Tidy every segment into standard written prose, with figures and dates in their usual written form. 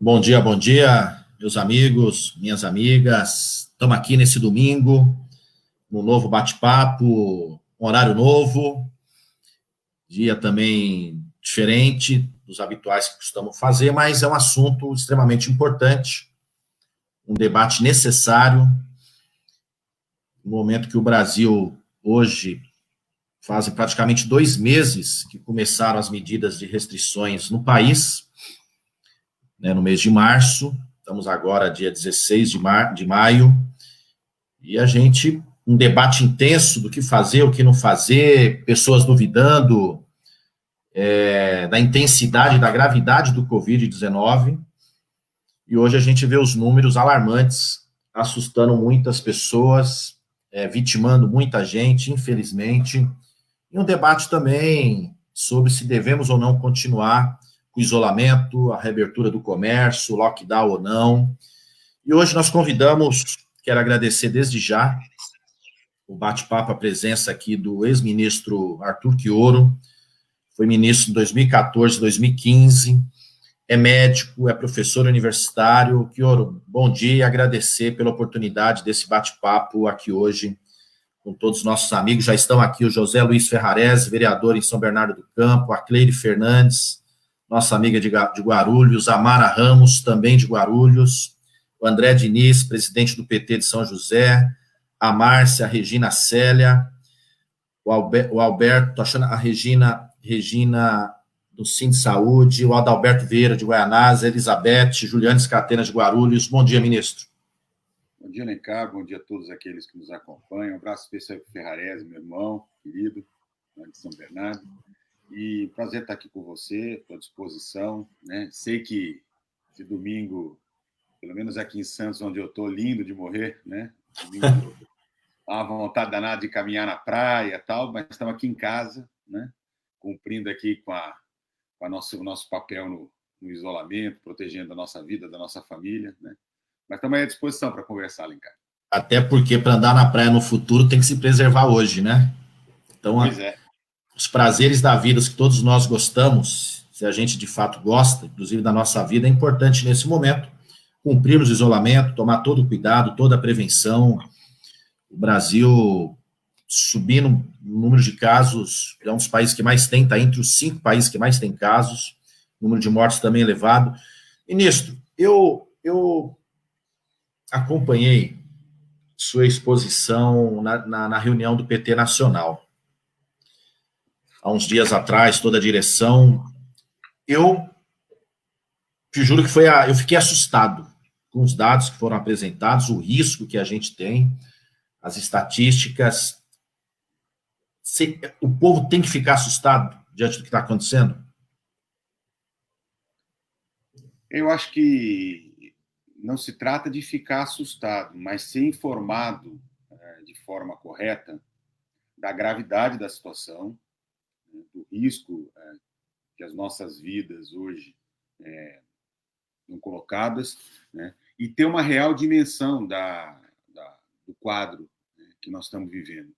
Bom dia, meus amigos, minhas amigas. Estamos aqui nesse domingo, no novo bate-papo, um horário novo, dia também diferente dos habituais que costumamos fazer, mas é um assunto extremamente importante, um debate necessário, no momento que o Brasil, hoje, fazem praticamente 2 meses que começaram as medidas de restrições no país, né, no mês de março, estamos agora dia 16 de maio, e um debate intenso do que fazer, o que não fazer, pessoas duvidando da intensidade, da gravidade do Covid-19, e hoje a gente vê os números alarmantes, assustando muitas pessoas, vitimando muita gente, infelizmente, e um debate também sobre se devemos ou não continuar com o isolamento, a reabertura do comércio, lockdown ou não. E hoje nós convidamos, quero agradecer desde já o bate-papo, a presença aqui do ex-ministro Arthur Quioro, foi ministro em 2014, 2015, é médico, é professor universitário. Quioro, bom dia e agradecer pela oportunidade desse bate-papo aqui hoje com todos os nossos amigos. Já estão aqui o José Luiz Ferrarese, vereador em São Bernardo do Campo, a Cleire Fernandes, nossa amiga de Guarulhos, a Mara Ramos, também de Guarulhos, o André Diniz, presidente do PT de São José, a Márcia, a Regina Célia, o Alberto, tô achando a Regina do Sim de Saúde, o Adalberto Vieira de Guaianás, a Elizabeth, Juliane Scatena de Guarulhos. Bom dia, ministro. Bom dia, Alencar, bom dia a todos aqueles que nos acompanham. Um abraço especial para o Ferrarese, meu irmão, querido, lá de São Bernardo. E prazer estar aqui com você, estou à disposição. Né? Sei que esse domingo, pelo menos aqui em Santos, onde eu estou, lindo de morrer, né? Domingo, há uma vontade danada de caminhar na praia e tal, mas estamos aqui em casa, né? Cumprindo aqui com o nosso papel no isolamento, protegendo a nossa vida, da nossa família, né? Mas estamos aí à disposição para conversar, Alencar. Até porque para andar na praia no futuro tem que se preservar hoje, né? Então, Pois é. Os prazeres da vida, os que todos nós gostamos, se a gente de fato gosta, inclusive da nossa vida, é importante nesse momento cumprirmos o isolamento, tomar todo o cuidado, toda a prevenção. O Brasil subindo o número de casos, é um dos países que mais tem, está entre os 5 países que mais tem casos, o número de mortes também é elevado. Ministro, eu acompanhei sua exposição na reunião do PT Nacional. Há uns dias atrás, toda a direção, eu te juro que eu fiquei assustado com os dados que foram apresentados, o risco que a gente tem, as estatísticas. O povo tem que ficar assustado diante do que está acontecendo? Eu acho que não se trata de ficar assustado, mas ser informado de forma correta da gravidade da situação, do risco que as nossas vidas hoje estão colocadas, né? E ter uma real dimensão do quadro que nós estamos vivendo.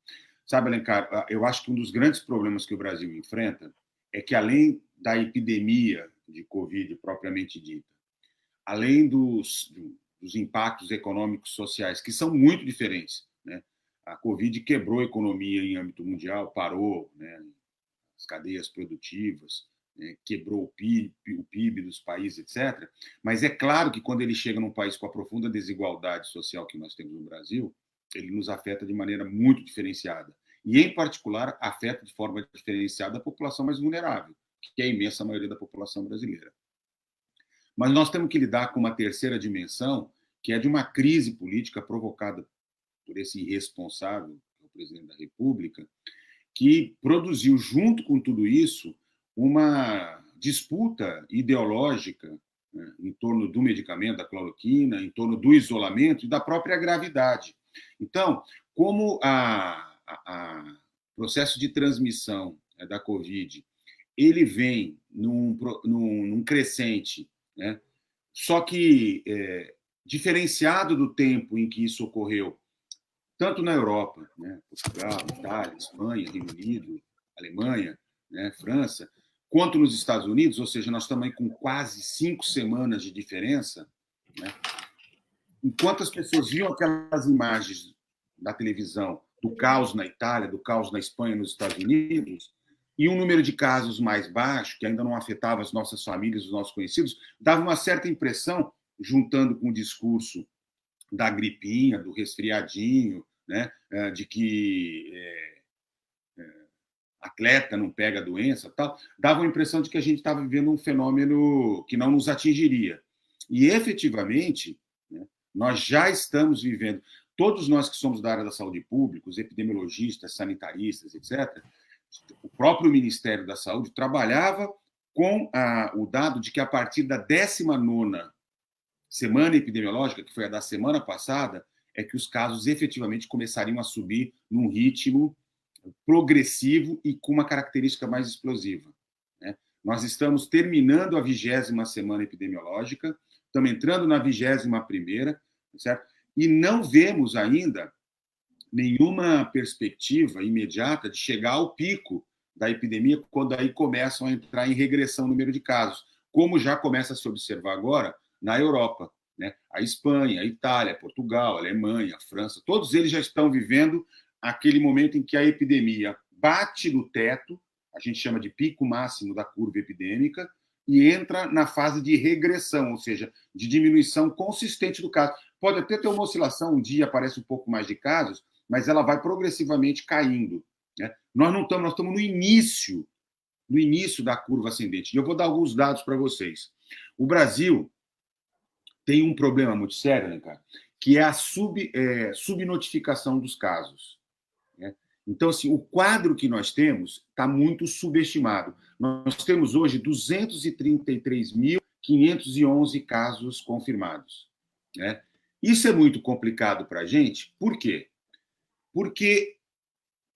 Sabe, Alencar, eu acho que um dos grandes problemas que o Brasil enfrenta é que, além da epidemia de Covid propriamente dita, além dos impactos econômicos e sociais, que são muito diferentes, né? A Covid quebrou a economia em âmbito mundial, parou, né, as cadeias produtivas, né, quebrou o PIB dos países, etc. Mas é claro que quando ele chega num país com a profunda desigualdade social que nós temos no Brasil, ele nos afeta de maneira muito diferenciada. E, em particular, afeta de forma diferenciada a população mais vulnerável, que é a imensa maioria da população brasileira. Mas nós temos que lidar com uma terceira dimensão, que é de uma crise política provocada por esse irresponsável, o presidente da República, que produziu, junto com tudo isso, uma disputa ideológica, né, em torno do medicamento, da cloroquina, em torno do isolamento e da própria gravidade. Então, como o processo de transmissão da Covid ele vem num crescente, né? Só que diferenciado do tempo em que isso ocorreu, tanto na Europa, né? Portugal, Itália, Espanha, Reino Unido, Alemanha, né? França, quanto nos Estados Unidos, ou seja, nós estamos aí com quase 5 semanas de diferença, né? Enquanto as pessoas viam aquelas imagens da televisão do caos na Itália, do caos na Espanha, nos Estados Unidos, e um número de casos mais baixo, que ainda não afetava as nossas famílias, os nossos conhecidos, dava uma certa impressão, juntando com o discurso da gripinha, do resfriadinho, né, de que atleta não pega a doença, tal, dava a impressão de que a gente estava vivendo um fenômeno que não nos atingiria. E, efetivamente, né, nós já estamos vivendo, todos nós que somos da área da saúde pública, os epidemiologistas, sanitaristas, etc., o próprio Ministério da Saúde trabalhava com o dado de que, a partir da 19ª semana epidemiológica, que foi a da semana passada, é que os casos efetivamente começariam a subir num ritmo progressivo e com uma característica mais explosiva, né? Nós estamos terminando a 20ª semana epidemiológica, estamos entrando na 21ª, certo? E não vemos ainda nenhuma perspectiva imediata de chegar ao pico da epidemia, quando aí começam a entrar em regressão o número de casos, como já começa a se observar agora na Europa, né? A Espanha, a Itália, Portugal, a Alemanha, a França, todos eles já estão vivendo aquele momento em que a epidemia bate no teto, a gente chama de pico máximo da curva epidêmica, e entra na fase de regressão, ou seja, de diminuição consistente do caso. Pode até ter uma oscilação, um dia aparece um pouco mais de casos, mas ela vai progressivamente caindo, né? Nós estamos no início da curva ascendente. E eu vou dar alguns dados para vocês. O Brasil tem um problema muito sério, né, cara, que é a subnotificação dos casos, né? Então, assim, o quadro que nós temos está muito subestimado. Nós temos hoje 233.511 casos confirmados, né? Isso é muito complicado para a gente. Por quê? Porque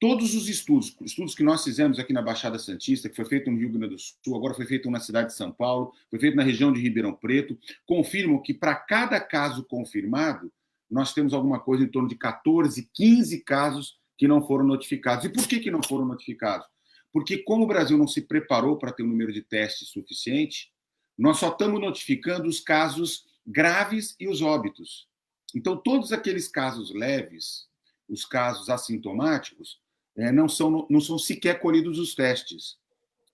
todos os estudos que nós fizemos aqui na Baixada Santista, que foi feito no Rio Grande do Sul, agora foi feito na cidade de São Paulo, foi feito na região de Ribeirão Preto, confirmam que para cada caso confirmado, nós temos alguma coisa em torno de 14, 15 casos que não foram notificados. E por que não foram notificados? Porque, como o Brasil não se preparou para ter um número de testes suficiente, nós só estamos notificando os casos graves e os óbitos. Então, todos aqueles casos leves, os casos assintomáticos, não são sequer colhidos os testes.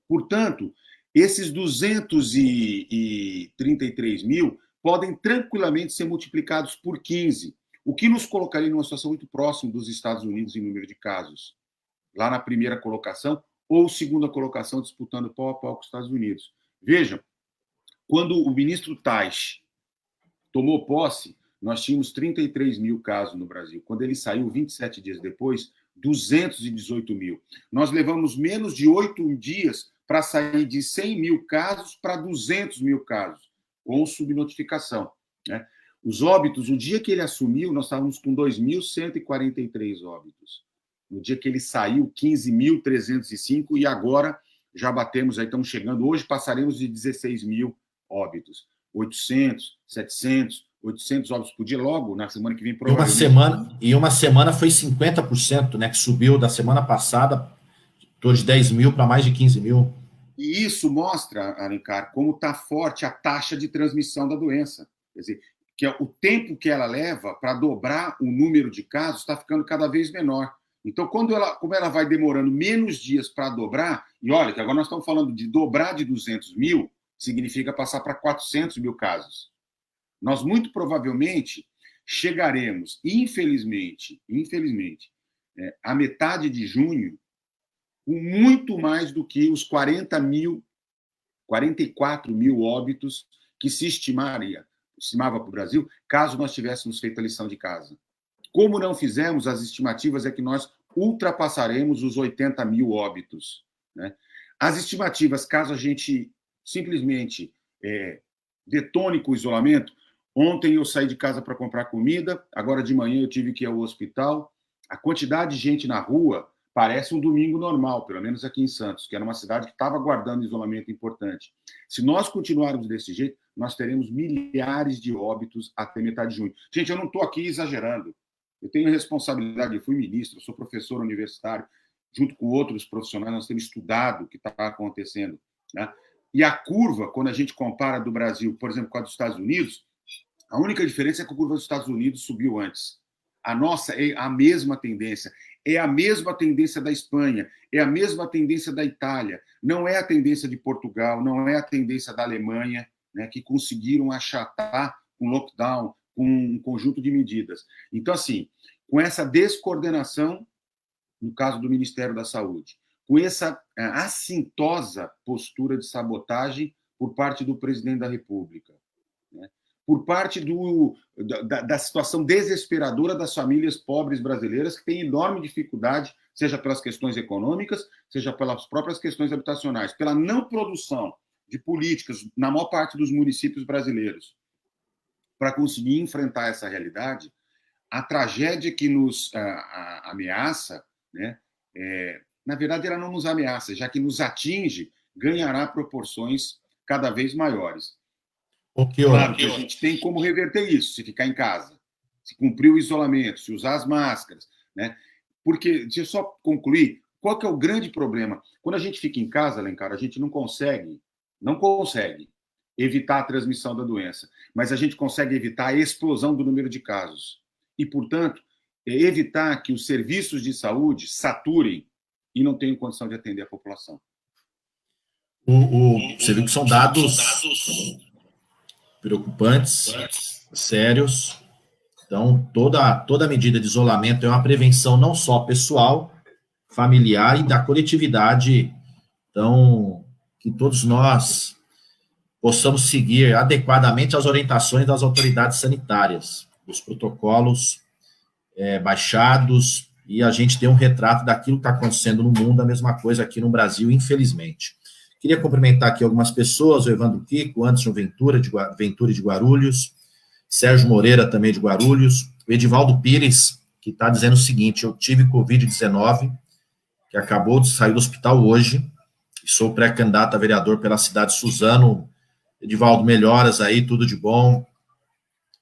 Portanto, esses 233 mil podem tranquilamente ser multiplicados por 15, o que nos colocaria numa situação muito próxima dos Estados Unidos em número de casos, lá na primeira colocação ou segunda colocação, disputando pau a pau com os Estados Unidos. Vejam, quando o ministro Tais tomou posse, nós tínhamos 33 mil casos no Brasil. Quando ele saiu, 27 dias depois, 218 mil. Nós levamos menos de 8 dias para sair de 100 mil casos para 200 mil casos, com subnotificação, né? Os óbitos, o dia que ele assumiu, nós estávamos com 2.143 óbitos. No dia que ele saiu, 15.305, e agora já batemos, aí estamos chegando, hoje passaremos de 16 mil óbitos. 800, 700, 800 óbitos por dia, logo na semana que vem, provavelmente. E uma semana foi 50%, né, que subiu da semana passada, de 10 mil para mais de 15 mil. E isso mostra, Alencar, como está forte a taxa de transmissão da doença. Quer dizer, que é o tempo que ela leva para dobrar o número de casos está ficando cada vez menor. Então, como ela vai demorando menos dias para dobrar, e olha, que agora nós estamos falando de dobrar de 200 mil, significa passar para 400 mil casos. Nós, muito provavelmente, chegaremos, infelizmente, à metade de junho, com muito mais do que os 44 mil óbitos que se estimava para o Brasil, caso nós tivéssemos feito a lição de casa. Como não fizemos, as estimativas é que nós ultrapassaremos os 80 mil óbitos, né? As estimativas, caso a gente simplesmente detone com o isolamento, ontem eu saí de casa para comprar comida, agora de manhã eu tive que ir ao hospital, a quantidade de gente na rua parece um domingo normal, pelo menos aqui em Santos, que era uma cidade que estava guardando isolamento importante. Se nós continuarmos desse jeito, nós teremos milhares de óbitos até metade de junho. Gente, eu não estou aqui exagerando. Eu tenho responsabilidade, eu fui ministro, eu sou professor universitário, junto com outros profissionais, nós temos estudado o que está acontecendo. né? E a curva, quando a gente compara do Brasil, por exemplo, com a dos Estados Unidos, a única diferença é que a curva dos Estados Unidos subiu antes. A nossa é a mesma tendência. É a mesma tendência da Espanha, é a mesma tendência da Itália. Não é a tendência de Portugal, não é a tendência da Alemanha, né, que conseguiram achatar um lockdown, com um conjunto de medidas. Então, assim, com essa descoordenação, no caso do Ministério da Saúde, com essa assintosa postura de sabotagem por parte do presidente da República, né, por parte da situação desesperadora das famílias pobres brasileiras, que têm enorme dificuldade, seja pelas questões econômicas, seja pelas próprias questões habitacionais, pela não produção de políticas na maior parte dos municípios brasileiros, para conseguir enfrentar essa realidade, a tragédia que nos ameaça, né, na verdade, ela não nos ameaça, já que nos atinge, ganhará proporções cada vez maiores. Claro que a gente tem como reverter isso, se ficar em casa, se cumprir o isolamento, se usar as máscaras, né? Porque, deixa eu só concluir, qual que é o grande problema? Quando a gente fica em casa, Alencar, a gente não consegue evitar a transmissão da doença, mas a gente consegue evitar a explosão do número de casos. E, portanto, evitar que os serviços de saúde saturem e não tenham condição de atender a população. Você viu que são dados preocupantes, sérios. Então, toda medida de isolamento é uma prevenção não só pessoal, familiar e da coletividade. Então, que todos nós possamos seguir adequadamente as orientações das autoridades sanitárias, os protocolos baixados, e a gente tem um retrato daquilo que está acontecendo no mundo, a mesma coisa aqui no Brasil, infelizmente. Queria cumprimentar aqui algumas pessoas, o Evandro Kiko, Anderson Ventura de Guarulhos, Sérgio Moreira, também de Guarulhos, o Edivaldo Pires, que está dizendo o seguinte: eu tive Covid-19, que acabou de sair do hospital hoje, e sou pré-candidato a vereador pela cidade de Suzano. Edivaldo, melhoras aí, tudo de bom,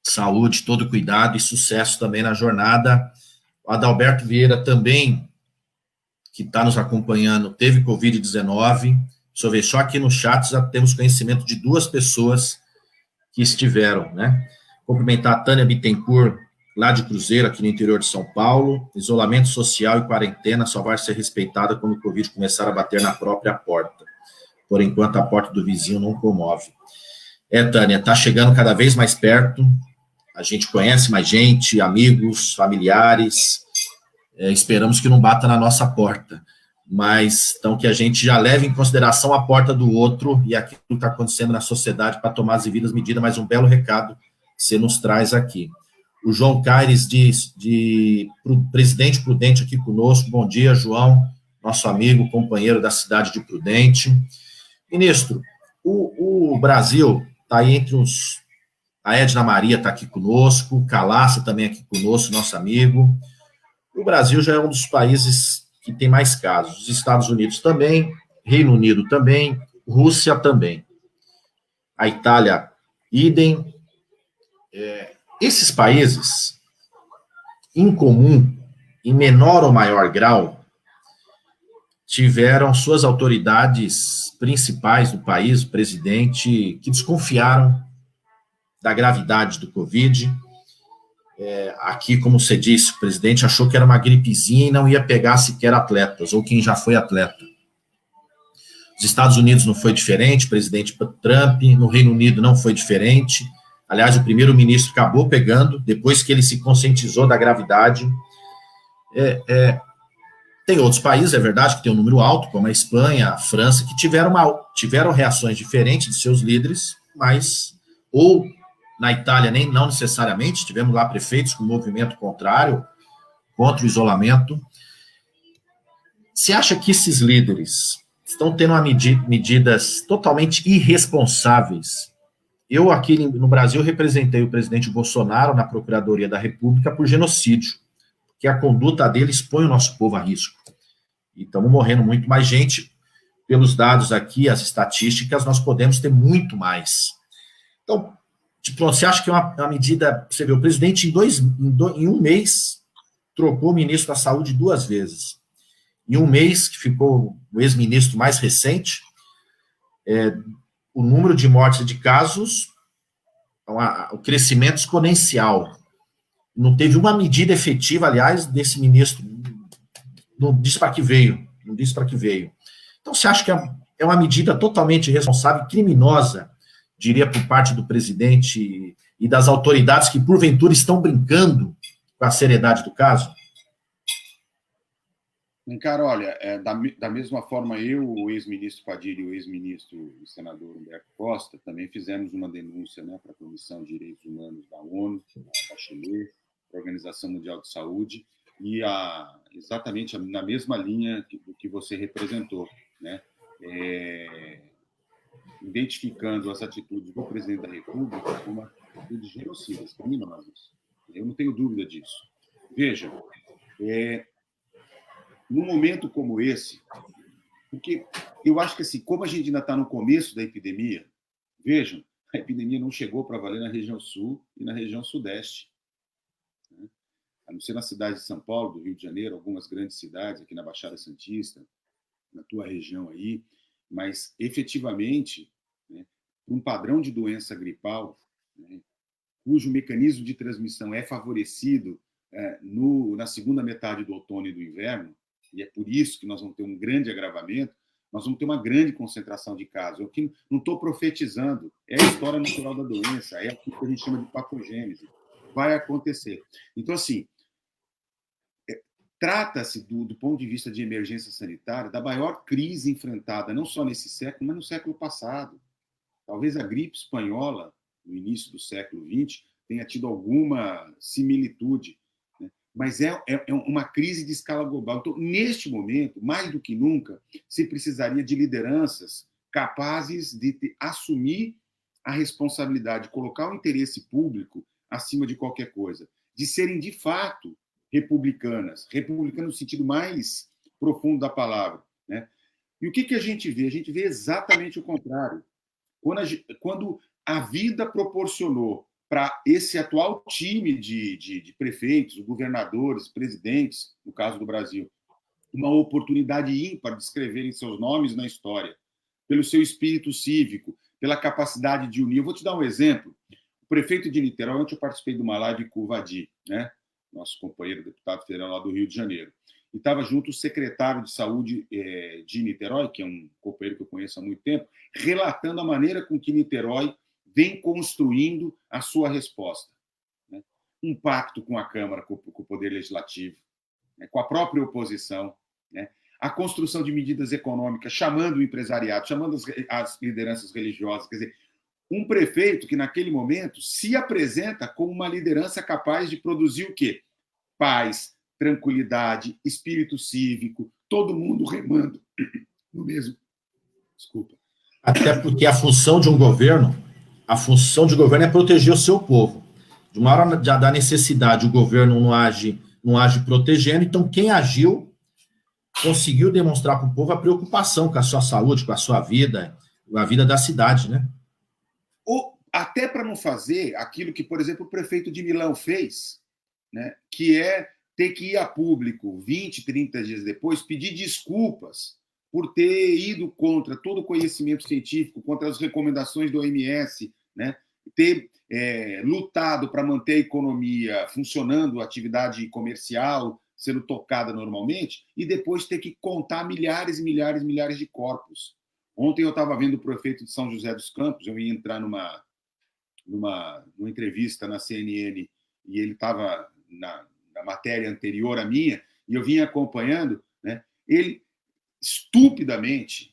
saúde, todo cuidado e sucesso também na jornada. O Adalberto Vieira também, que está nos acompanhando, teve Covid-19. Deixa eu ver, só aqui no chat já temos conhecimento de 2 pessoas que estiveram, né? Cumprimentar a Tânia Bittencourt, lá de Cruzeiro, aqui no interior de São Paulo. Isolamento social e quarentena só vai ser respeitada quando o Covid começar a bater na própria porta. Por enquanto, a porta do vizinho não comove. Tânia, está chegando cada vez mais perto. A gente conhece mais gente, amigos, familiares. Esperamos que não bata na nossa porta. Mas, então, que a gente já leve em consideração a porta do outro e aquilo que está acontecendo na sociedade para tomar as devidas medidas, mas um belo recado que você nos traz aqui. O João Caires de Presidente Prudente aqui conosco. Bom dia, João, nosso amigo, companheiro da cidade de Prudente. Ministro, o Brasil está aí entre uns... A Edna Maria está aqui conosco, o Calaça também aqui conosco, nosso amigo. O Brasil já é um dos países que tem mais casos. Os Estados Unidos também, Reino Unido também, Rússia também. A Itália, idem. Esses países, em comum, em menor ou maior grau, tiveram suas autoridades principais do país, o presidente, que desconfiaram da gravidade do Covid. Aqui, como você disse, o presidente achou que era uma gripezinha e não ia pegar sequer atletas, ou quem já foi atleta. Os Estados Unidos não foi diferente, o presidente Trump, no Reino Unido não foi diferente. Aliás, o primeiro-ministro acabou pegando, depois que ele se conscientizou da gravidade. Tem outros países, é verdade, que tem um número alto, como a Espanha, a França, que tiveram reações diferentes de seus líderes, mas, ou na Itália, não necessariamente, tivemos lá prefeitos com movimento contrário, contra o isolamento. Você acha que esses líderes estão tendo medidas totalmente irresponsáveis? Eu, aqui no Brasil, representei o presidente Bolsonaro na Procuradoria da República por genocídio, porque a conduta dele expõe o nosso povo a risco. E estamos morrendo muito mais gente. Pelos dados aqui, as estatísticas, nós podemos ter muito mais. Então, você acha que é uma medida... Você vê, o presidente, em um mês, trocou o ministro da Saúde 2 vezes. Em um mês, que ficou o ex-ministro mais recente, o número de mortes e de casos, o crescimento exponencial. Não teve uma medida efetiva, aliás, desse ministro, não disse para que veio, não disse para que veio. Então, você acha que é uma medida totalmente irresponsável, criminosa, diria, por parte do presidente e das autoridades que, porventura, estão brincando com a seriedade do caso? Cara, olha, da mesma forma, eu, o ex-ministro Padilha e o ex-ministro e senador Humberto Costa também fizemos uma denúncia, né, para a Comissão de Direitos Humanos da ONU, a Bachelet, a Organização Mundial de Saúde, e exatamente na mesma linha que você representou, né, identificando as atitudes do presidente da República como atitudes genocidas, criminosas. Eu não tenho dúvida disso. Veja, num momento como esse, porque eu acho que, assim, como a gente ainda está no começo da epidemia, vejam, a epidemia não chegou para valer na região sul e na região sudeste. Né? A não ser na cidade de São Paulo, do Rio de Janeiro, algumas grandes cidades, aqui na Baixada Santista, na tua região aí, mas, efetivamente, né, um padrão de doença gripal, né, cujo mecanismo de transmissão é favorecido na segunda metade do outono e do inverno, e é por isso que nós vamos ter um grande agravamento, nós vamos ter uma grande concentração de casos. Eu aqui não estou profetizando, é a história natural da doença, é aquilo que a gente chama de patogênese. Vai acontecer. Então, assim, trata-se, do ponto de vista de emergência sanitária, da maior crise enfrentada, não só nesse século, mas no século passado. Talvez a gripe espanhola, no início do século XX, tenha tido alguma similitude, mas é uma crise de escala global. Então, neste momento, mais do que nunca, se precisaria de lideranças capazes de assumir a responsabilidade, de colocar o interesse público acima de qualquer coisa, de serem, de fato, republicanas no sentido mais profundo da palavra. Né? E o que a gente vê? A gente vê exatamente o contrário. Quando a vida proporcionou para esse atual time de prefeitos, governadores, presidentes, no caso do Brasil, uma oportunidade ímpar de escreverem seus nomes na história, pelo seu espírito cívico, pela capacidade de unir. Eu vou te dar um exemplo. O prefeito de Niterói, ontem eu participei de uma live com o Vadi, né? Nosso companheiro deputado federal lá do Rio de Janeiro, e estava junto o secretário de Saúde de Niterói, que é um companheiro que eu conheço há muito tempo, relatando a maneira com que Niterói vem construindo a sua resposta. Né? Um pacto com a Câmara, com o Poder Legislativo, né? Com a própria oposição, né? A construção de medidas econômicas, chamando o empresariado, chamando as lideranças religiosas. Quer dizer, um prefeito que, naquele momento, se apresenta como uma liderança capaz de produzir o quê? Paz, tranquilidade, espírito cívico, todo mundo remando no mesmo. Desculpa. Até porque a função de governo é proteger o seu povo. De uma hora da necessidade, o governo não age protegendo, então quem agiu conseguiu demonstrar para o povo a preocupação com a sua saúde, com a sua vida, com a vida da cidade, né? Ou até para não fazer aquilo que, por exemplo, o prefeito de Milão fez, né, que é ter que ir a público 20, 30 dias depois, pedir desculpas por ter ido contra todo o conhecimento científico, contra as recomendações do OMS, né, ter lutado para manter a economia funcionando, a atividade comercial sendo tocada normalmente, e depois ter que contar milhares e milhares e milhares de corpos. Ontem eu estava vendo o prefeito de São José dos Campos, eu ia entrar numa entrevista na CNN, e ele estava na matéria anterior à minha, e eu vinha acompanhando, né, ele estupidamente,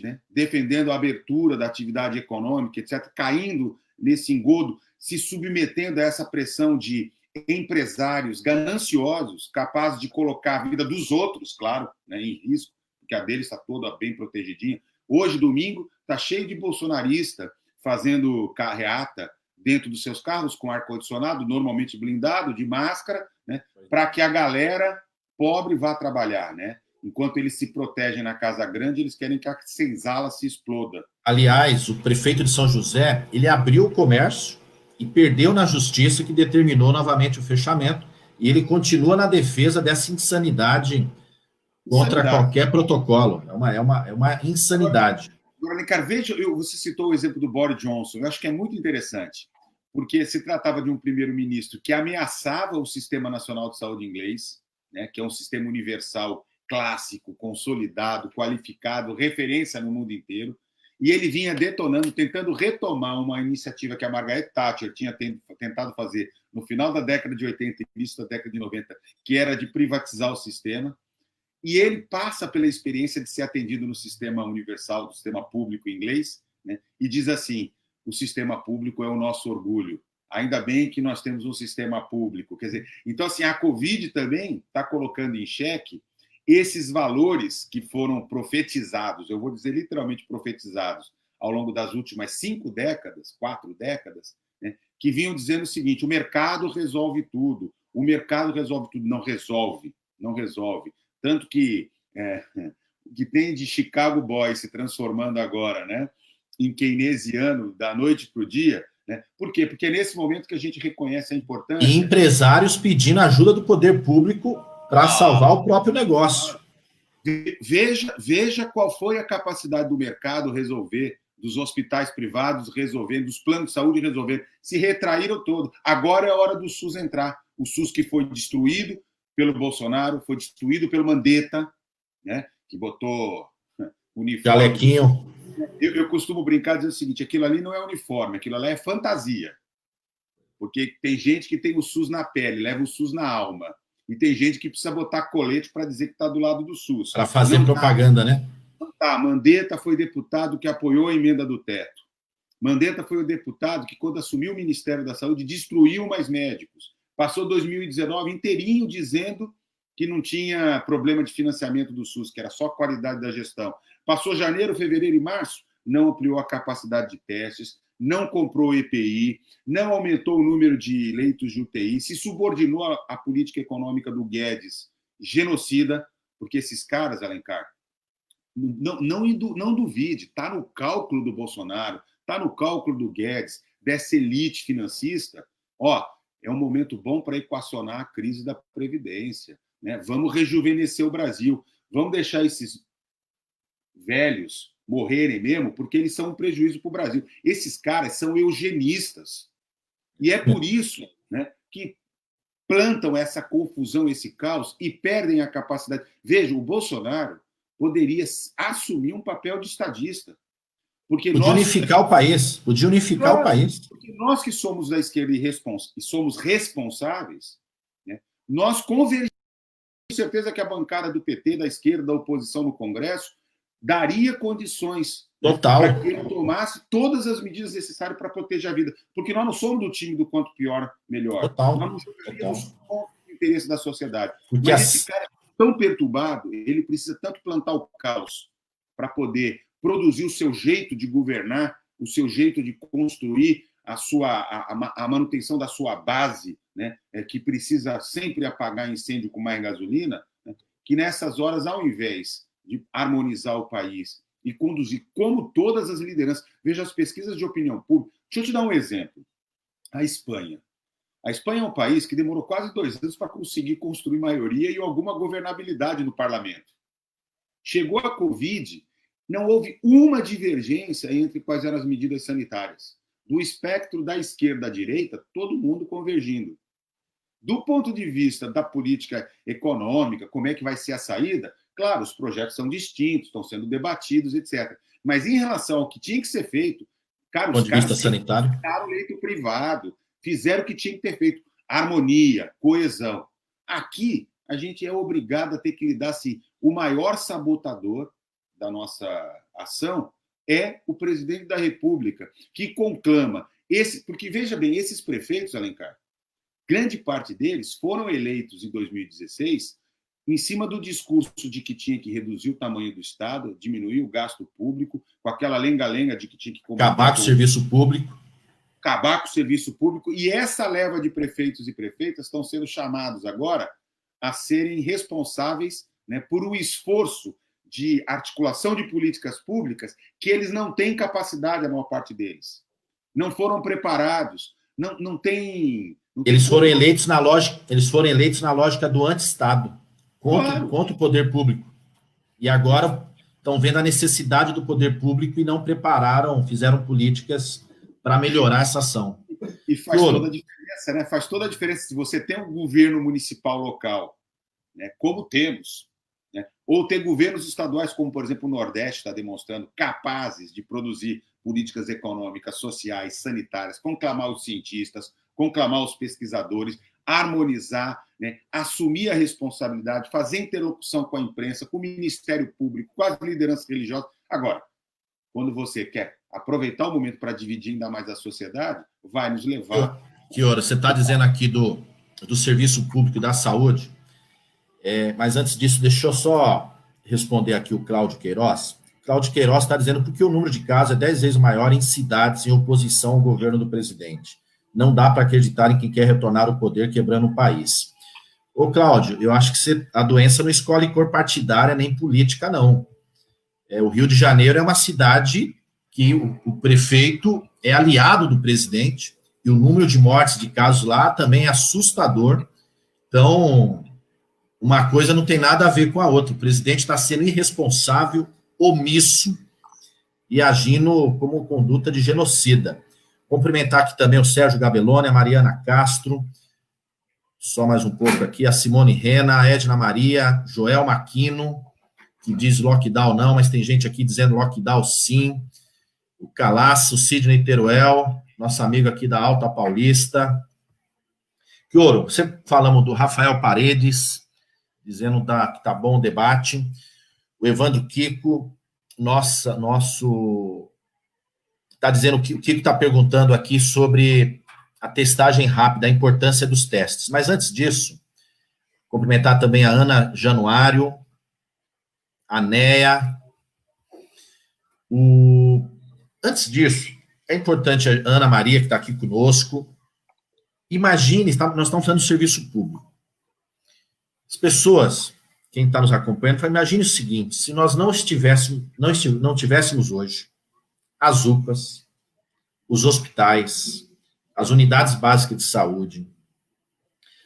né, defendendo a abertura da atividade econômica, etc., caindo nesse engodo, se submetendo a essa pressão de empresários gananciosos, capazes de colocar a vida dos outros, claro, né, em risco, porque a dele está toda bem protegidinha. Hoje, domingo, está cheio de bolsonarista fazendo carreata dentro dos seus carros com ar-condicionado, normalmente blindado, de máscara, né, para que a galera pobre vá trabalhar, né? Enquanto eles se protegem na Casa Grande, eles querem que a senzala se exploda. Aliás, o prefeito de São José, ele abriu o comércio e perdeu na justiça, que determinou novamente o fechamento, e ele continua na defesa dessa insanidade contra qualquer protocolo. É uma insanidade. Agora, Alencar, veja, você citou o exemplo do Boris Johnson, eu acho que é muito interessante, porque se tratava de um primeiro-ministro que ameaçava o Sistema Nacional de Saúde inglês, né, que é um sistema universal clássico, consolidado, qualificado, referência no mundo inteiro, e ele vinha detonando, tentando retomar uma iniciativa que a Margaret Thatcher tinha tentado fazer no final da década de 80 e início da década de 90, que era de privatizar o sistema. E ele passa pela experiência de ser atendido no sistema universal, do sistema público inglês, né? E diz assim: o sistema público é o nosso orgulho. Ainda bem que nós temos um sistema público. Quer dizer, então, assim, a Covid também está colocando em xeque esses valores que foram profetizados, eu vou dizer literalmente profetizados, ao longo das últimas 5 décadas, 4 décadas, né? Que vinham dizendo o seguinte: o mercado resolve tudo, o mercado resolve tudo. Não resolve, não resolve. Tanto que que tem de Chicago Boy se transformando agora, né, em keynesiano da noite para o dia, né? Por quê? Porque é nesse momento que a gente reconhece a importância. E empresários pedindo ajuda do poder público para salvar o próprio negócio. Veja qual foi a capacidade do mercado resolver, dos hospitais privados resolvendo, dos planos de saúde resolvendo. Se retraíram todo. Agora é a hora do SUS entrar. O SUS que foi destruído pelo Bolsonaro, foi destruído pelo Mandetta, né, que botou uniforme. Jalequinho. Eu costumo brincar dizendo o seguinte: aquilo ali não é uniforme, aquilo ali é fantasia. Porque tem gente que tem o SUS na pele, leva o SUS na alma. E tem gente que precisa botar colete para dizer que está do lado do SUS. Para fazer propaganda, né? Tá, Mandetta foi deputado que apoiou a emenda do teto. Mandetta foi o deputado que, quando assumiu o Ministério da Saúde, destruiu mais médicos. Passou 2019 inteirinho dizendo que não tinha problema de financiamento do SUS, que era só qualidade da gestão. Passou janeiro, fevereiro e março, não ampliou a capacidade de testes, não comprou EPI, não aumentou o número de leitos de UTI, se subordinou à política econômica do Guedes, genocida, porque esses caras, Alencar, não duvide, está no cálculo do Bolsonaro, está no cálculo do Guedes, dessa elite financista. Ó, é um momento bom para equacionar a crise da Previdência, né? Vamos rejuvenescer o Brasil, vamos deixar esses velhos morrerem mesmo, porque eles são um prejuízo para o Brasil. Esses caras são eugenistas. E é por isso, né, que plantam essa confusão, esse caos, e perdem a capacidade. Veja, o Bolsonaro poderia assumir um papel de estadista. Porque podia unificar o país. Podia unificar o país. Porque nós que somos da esquerda e somos responsáveis, né, nós convergimos. Tenho certeza que a bancada do PT, da esquerda, da oposição no Congresso, daria condições, total, para que ele tomasse todas as medidas necessárias para proteger a vida. Porque nós não somos do time do quanto pior, melhor. Total, nós não jogaríamos contra o interesse da sociedade. Porque mas esse cara é tão perturbado, ele precisa tanto plantar o caos para poder produzir o seu jeito de governar, o seu jeito de construir a manutenção da sua base, né, que precisa sempre apagar incêndio com mais gasolina, né, que nessas horas, ao invés de harmonizar o país e conduzir, como todas as lideranças, veja as pesquisas de opinião pública. Deixa eu te dar um exemplo. A Espanha. A Espanha é um país que demorou quase 2 anos para conseguir construir maioria e alguma governabilidade no parlamento. Chegou a Covid, não houve uma divergência entre quais eram as medidas sanitárias. Do espectro da esquerda à direita, todo mundo convergindo. Do ponto de vista da política econômica, como é que vai ser a saída, claro, os projetos são distintos, estão sendo debatidos, etc. Mas em relação ao que tinha que ser feito, cara, os caras fizeram o leito privado, fizeram o que tinha que ter feito. Harmonia, coesão. Aqui, a gente é obrigado a ter que lidar assim. O maior sabotador da nossa ação é o presidente da República, que conclama. Porque, veja bem, esses prefeitos, Alencar, grande parte deles foram eleitos em 2016 em cima do discurso de que tinha que reduzir o tamanho do Estado, diminuir o gasto público, com aquela lenga-lenga de que tinha que acabar com o serviço público. Acabar com o serviço público. E essa leva de prefeitos e prefeitas estão sendo chamados agora a serem responsáveis, né, por um esforço de articulação de políticas públicas que eles não têm capacidade, a maior parte deles. Não foram preparados, não tem... Eles foram eleitos na lógica do anti-Estado, contra o poder público. E agora estão vendo a necessidade do poder público e não fizeram políticas para melhorar essa ação. E faz toda a diferença, né? Faz toda a diferença se você tem um governo municipal local, né, como temos, né, ou ter governos estaduais, como, por exemplo, o Nordeste está demonstrando, capazes de produzir políticas econômicas, sociais, sanitárias, conclamar os cientistas, conclamar os pesquisadores, harmonizar, né, assumir a responsabilidade, fazer interlocução com a imprensa, com o Ministério Público, com as lideranças religiosas. Agora, quando você quer aproveitar o momento para dividir ainda mais a sociedade, vai nos levar... Chioro, você está dizendo aqui do Serviço Público da Saúde, mas antes disso, deixa eu só responder aqui o Cláudio Queiroz. Cláudio Queiroz está dizendo porque o número de casos é 10 vezes maior em cidades em oposição ao governo do presidente. Não dá para acreditar em quem quer retornar o poder quebrando o país. Ô, Cláudio, eu acho que a doença não escolhe cor partidária nem política, não. O Rio de Janeiro é uma cidade que o prefeito é aliado do presidente, e o número de mortes de casos lá também é assustador. Então, uma coisa não tem nada a ver com a outra. O presidente está sendo irresponsável, omisso e agindo como conduta de genocida. Cumprimentar aqui também o Sérgio Gabelloni, a Mariana Castro, só mais um pouco aqui, a Simone Rena, a Edna Maria, Joel Maquino, que diz lockdown não, mas tem gente aqui dizendo lockdown sim, o Calaço, o Sidney Teruel, nosso amigo aqui da Alta Paulista. Chioro, você falamos do Rafael Paredes, dizendo que tá bom o debate, o Evandro Kiko, nosso... Está dizendo que o Kiko está perguntando aqui sobre a testagem rápida, a importância dos testes. Mas antes disso, cumprimentar também a Ana Januário, a Néia. Antes disso, é importante a Ana Maria, que está aqui conosco. Imagine, nós estamos falando do serviço público. As pessoas, quem está nos acompanhando, imagine o seguinte, se nós não tivéssemos hoje as UPAs, os hospitais, as unidades básicas de saúde,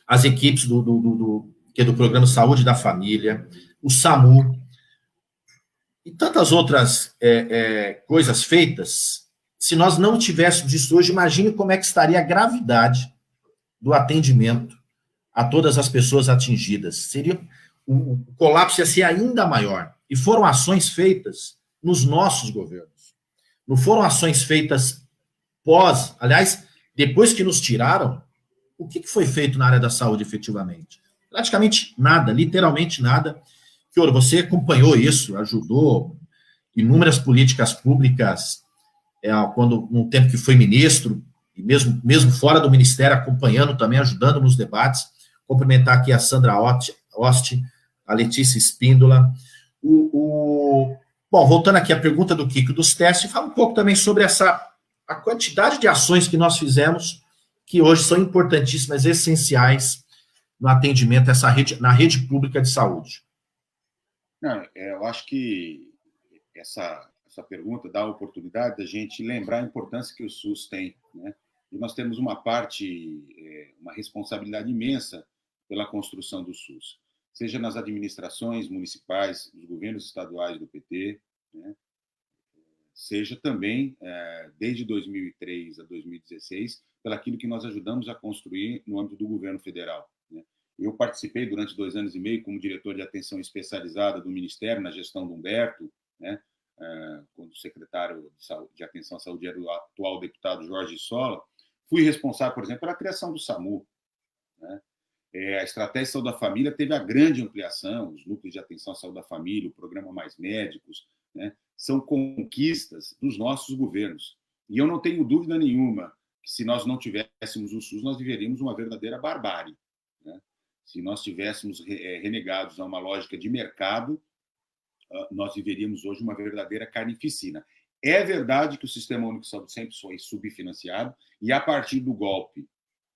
as equipes do Programa Saúde da Família, o SAMU, e tantas outras coisas feitas, se nós não tivéssemos isso hoje, imagine como é que estaria a gravidade do atendimento a todas as pessoas atingidas. O colapso ia ser ainda maior. E foram ações feitas nos nossos governos. Não foram ações feitas aliás, depois que nos tiraram, o que foi feito na área da saúde efetivamente? Praticamente nada, literalmente nada. Chioro, você acompanhou isso, ajudou inúmeras políticas públicas, no tempo que foi ministro, e mesmo fora do ministério, acompanhando também, ajudando nos debates. Cumprimentar aqui a Sandra Ost, a Letícia Espíndola. Bom, voltando aqui à pergunta do Kiko dos testes, fala um pouco também sobre a quantidade de ações que nós fizemos, que hoje são importantíssimas, essenciais no atendimento na rede pública de saúde. Não, eu acho que essa pergunta dá a oportunidade da gente lembrar a importância que o SUS tem, né? E nós temos uma responsabilidade imensa pela construção do SUS, seja nas administrações municipais, nos governos estaduais do PT, né? Seja também, desde 2003 a 2016, pelaquilo que nós ajudamos a construir no âmbito do governo federal, né? Eu participei durante 2 anos e meio como diretor de atenção especializada do Ministério, na gestão do Humberto, né? Quando o secretário de Atenção à Saúde era o atual deputado Jorge Sola. Fui responsável, por exemplo, pela criação do SAMU, né? A Estratégia de Saúde da Família teve a grande ampliação, os núcleos de atenção à saúde da família, o programa Mais Médicos, né? São conquistas dos nossos governos. E eu não tenho dúvida nenhuma que, se nós não tivéssemos o SUS, nós viveríamos uma verdadeira barbárie, né? Se nós estivéssemos renegados a uma lógica de mercado, nós viveríamos hoje uma verdadeira carnificina. É verdade que o Sistema Único de Saúde sempre foi subfinanciado, e a partir do golpe,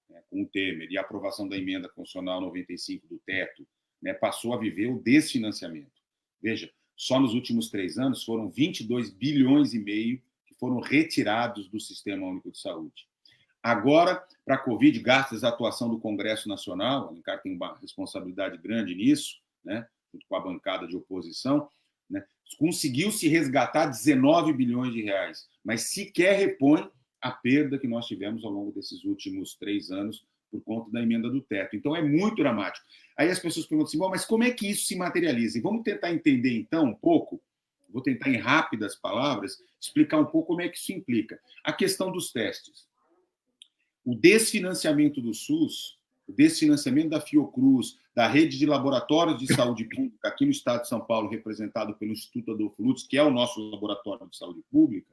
né, com o Temer e a aprovação da emenda constitucional 95 do teto, né, passou a viver o desfinanciamento. Veja, só nos últimos 3 anos foram 22 bilhões e meio que foram retirados do Sistema Único de Saúde. Agora, para a Covid, graças à atuação do Congresso Nacional, o Alencar tem uma responsabilidade grande nisso, né, junto com a bancada de oposição, né, Conseguiu se resgatar 19 bilhões de reais, mas sequer repõe a perda que nós tivemos ao longo desses últimos 3 anos por conta da emenda do teto. Então, é muito dramático. Aí as pessoas perguntam assim, bom, mas como é que isso se materializa? E vamos tentar entender, então, um pouco, vou tentar, em rápidas palavras, explicar um pouco como é que isso implica. A questão dos testes. O desfinanciamento do SUS, o desfinanciamento da Fiocruz, da rede de laboratórios de saúde pública, aqui no estado de São Paulo, representado pelo Instituto Adolfo Lutz, que é o nosso laboratório de saúde pública,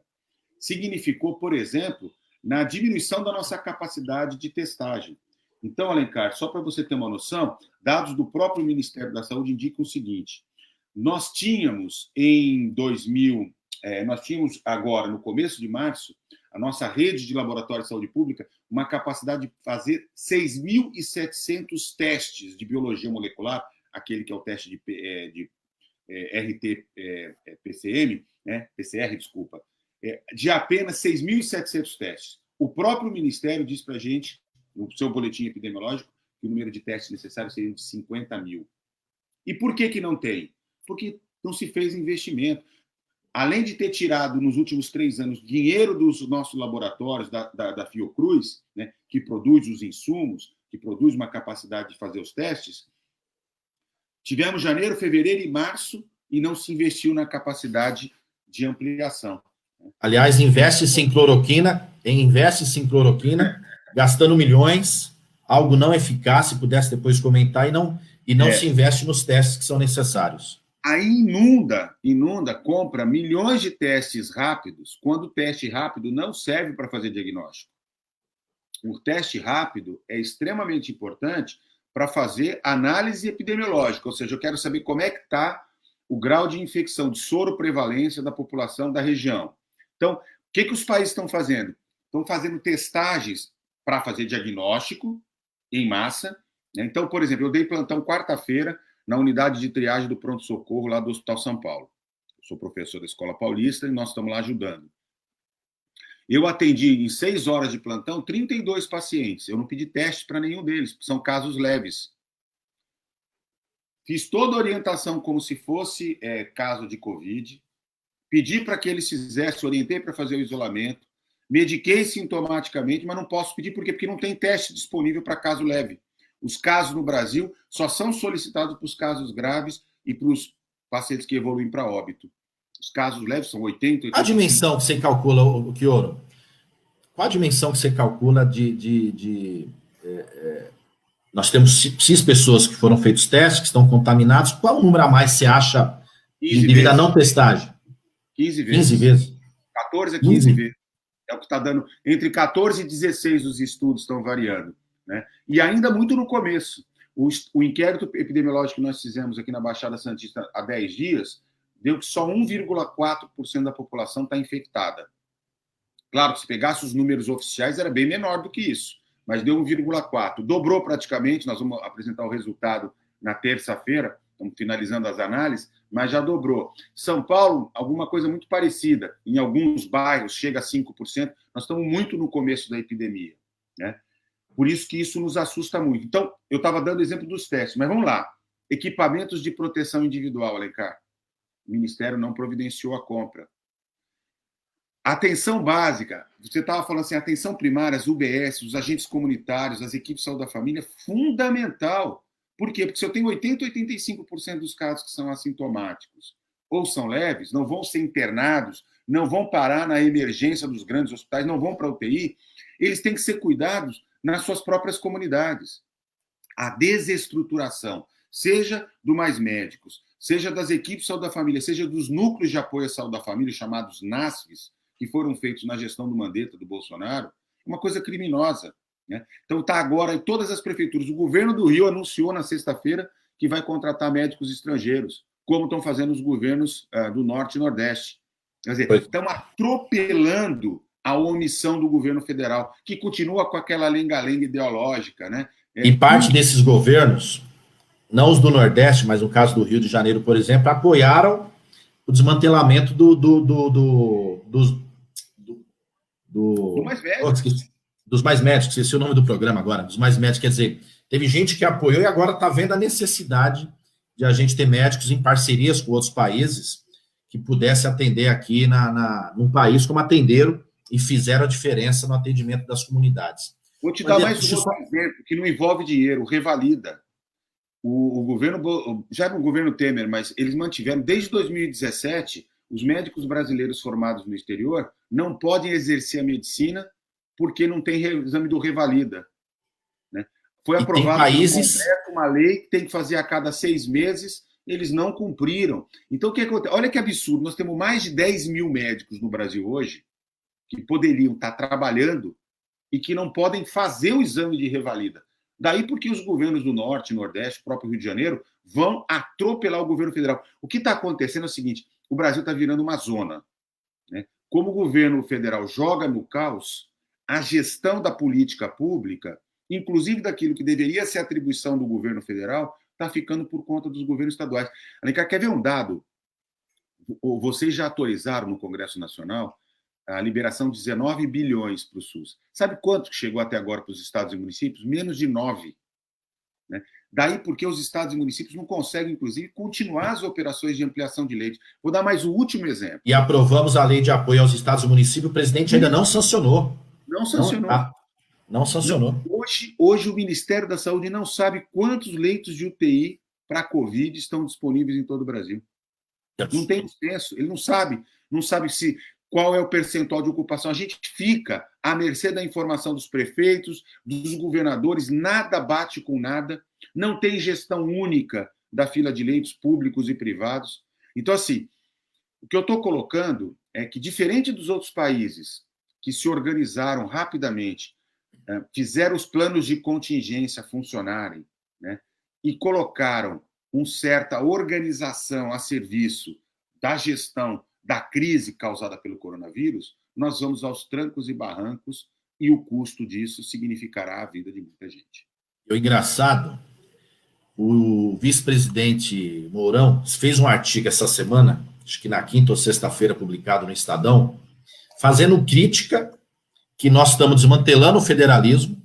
significou, por exemplo, na diminuição da nossa capacidade de testagem. Então, Alencar, só para você ter uma noção, dados do próprio Ministério da Saúde indicam o seguinte: nós tínhamos agora, no começo de março, a nossa rede de laboratório de saúde pública, uma capacidade de fazer 6.700 testes de biologia molecular, aquele que é o teste de RT-PCR, né? PCR, desculpa, de apenas 6.700 testes. O próprio Ministério diz para a gente, no seu boletim epidemiológico, que o número de testes necessários seria de 50 mil. E por que não tem? Porque não se fez investimento. Além de ter tirado, nos últimos 3 anos, dinheiro dos nossos laboratórios, da Fiocruz, né, que produz os insumos, que produz uma capacidade de fazer os testes, tivemos janeiro, fevereiro e março e não se investiu na capacidade de ampliação. Aliás, investe-se em cloroquina, gastando milhões, algo não eficaz, se pudesse depois comentar, e não se investe nos testes que são necessários. Aí compra milhões de testes rápidos, quando o teste rápido não serve para fazer diagnóstico. O teste rápido é extremamente importante para fazer análise epidemiológica, ou seja, eu quero saber como é que está o grau de infecção, de soroprevalência da população da região. Então, o que os países estão fazendo? Estão fazendo testagens para fazer diagnóstico em massa. Né? Então, por exemplo, eu dei plantão quarta-feira na unidade de triagem do pronto-socorro lá do Hospital São Paulo. Eu sou professor da Escola Paulista e nós estamos lá ajudando. Eu atendi em 6 horas de plantão 32 pacientes. Eu não pedi teste para nenhum deles, são casos leves. Fiz toda a orientação como se fosse caso de Covid. Pedi para que eles fizessem, orientei para fazer o isolamento. Mediquei sintomaticamente, mas não posso pedir por quê? Porque não tem teste disponível para caso leve. Os casos no Brasil só são solicitados para os casos graves e para os pacientes que evoluem para óbito. Os casos leves são 80... Qual a dimensão que você calcula, Chioro? Qual a dimensão que você calcula nós temos X pessoas que foram feitos testes, que estão contaminados. Qual o número a mais você acha devido à não testagem? 15 vezes. 15 vezes. 14 a 15 vezes. É o que está dando. Entre 14 e 16 os estudos estão variando. Né? E ainda muito no começo. O inquérito epidemiológico que nós fizemos aqui na Baixada Santista há 10 dias deu que só 1,4% da população está infectada. Claro que se pegasse os números oficiais era bem menor do que isso, mas deu 1,4%. Dobrou praticamente, nós vamos apresentar o resultado na terça-feira, estamos finalizando as análises, mas já dobrou. São Paulo, alguma coisa muito parecida. Em alguns bairros chega a 5%. Nós estamos muito no começo da epidemia, né? Por isso que isso nos assusta muito. Então, eu estava dando exemplo dos testes, mas vamos lá. Equipamentos de proteção individual, Alencar. O Ministério não providenciou a compra. Atenção básica. Você estava falando assim, atenção primária, as UBS, os agentes comunitários, as equipes de saúde da família, fundamental. Por quê? Porque se eu tenho 80% 85% dos casos que são assintomáticos ou são leves, não vão ser internados, não vão parar na emergência dos grandes hospitais, não vão para a UTI, eles têm que ser cuidados nas suas próprias comunidades. A desestruturação, seja do Mais Médicos, seja das equipes de saúde da família, seja dos núcleos de apoio à saúde da família, chamados NASFs, que foram feitos na gestão do Mandetta, do Bolsonaro, é uma coisa criminosa. Né? Então está agora em todas as prefeituras. O governo do Rio anunciou na sexta-feira que vai contratar médicos estrangeiros, como estão fazendo os governos do Norte e Nordeste. Quer dizer, estão atropelando a omissão do governo federal, que continua com aquela lenga-lenga ideológica. Né? E parte desses governos, não os do Nordeste, mas no caso do Rio de Janeiro, por exemplo, apoiaram o desmantelamento dos Mais Médicos, esse é o nome do programa agora, dos Mais Médicos, quer dizer, teve gente que apoiou e agora está vendo a necessidade de a gente ter médicos em parcerias com outros países que pudesse atender aqui num país como atenderam e fizeram a diferença no atendimento das comunidades. Vou te dar mais um outro exemplo, que não envolve dinheiro, o Revalida. O governo, já no governo Temer, mas eles mantiveram, desde 2017, os médicos brasileiros formados no exterior não podem exercer a medicina porque não tem exame do Revalida. Né? Foi aprovado no Congresso uma lei que tem que fazer a cada 6 meses, eles não cumpriram. Então, o que acontece? Olha que absurdo, nós temos mais de 10 mil médicos no Brasil hoje que poderiam estar trabalhando e que não podem fazer o exame de revalida. Daí porque os governos do Norte, Nordeste, o próprio Rio de Janeiro, vão atropelar o governo federal. O que está acontecendo é o seguinte, o Brasil está virando uma zona. Né? Como o governo federal joga no caos, a gestão da política pública, inclusive daquilo que deveria ser atribuição do governo federal, está ficando por conta dos governos estaduais. Alencar, quer ver um dado? Vocês já autorizaram no Congresso Nacional a liberação de 19 bilhões para o SUS. Sabe quanto que chegou até agora para os estados e municípios? Menos de 9. Né? Daí porque os estados e municípios não conseguem, inclusive, continuar as operações de ampliação de leitos. Vou dar mais um último exemplo. E aprovamos a lei de apoio aos estados e municípios, o presidente ainda não sancionou. Não sancionou. Não sancionou. Hoje o Ministério da Saúde não sabe quantos leitos de UTI para a Covid estão disponíveis em todo o Brasil. Não tem censo, ele não sabe qual é o percentual de ocupação. A gente fica à mercê da informação dos prefeitos, dos governadores, nada bate com nada, não tem gestão única da fila de leitos públicos e privados. Então, assim, o que eu estou colocando é que, diferente dos outros países que se organizaram rapidamente, fizeram os planos de contingência funcionarem, né, e colocaram uma certa organização a serviço da gestão da crise causada pelo coronavírus, nós vamos aos trancos e barrancos e o custo disso significará a vida de muita gente. O engraçado, o vice-presidente Mourão fez um artigo essa semana, acho que na quinta ou sexta-feira, publicado no Estadão, fazendo crítica que nós estamos desmantelando o federalismo,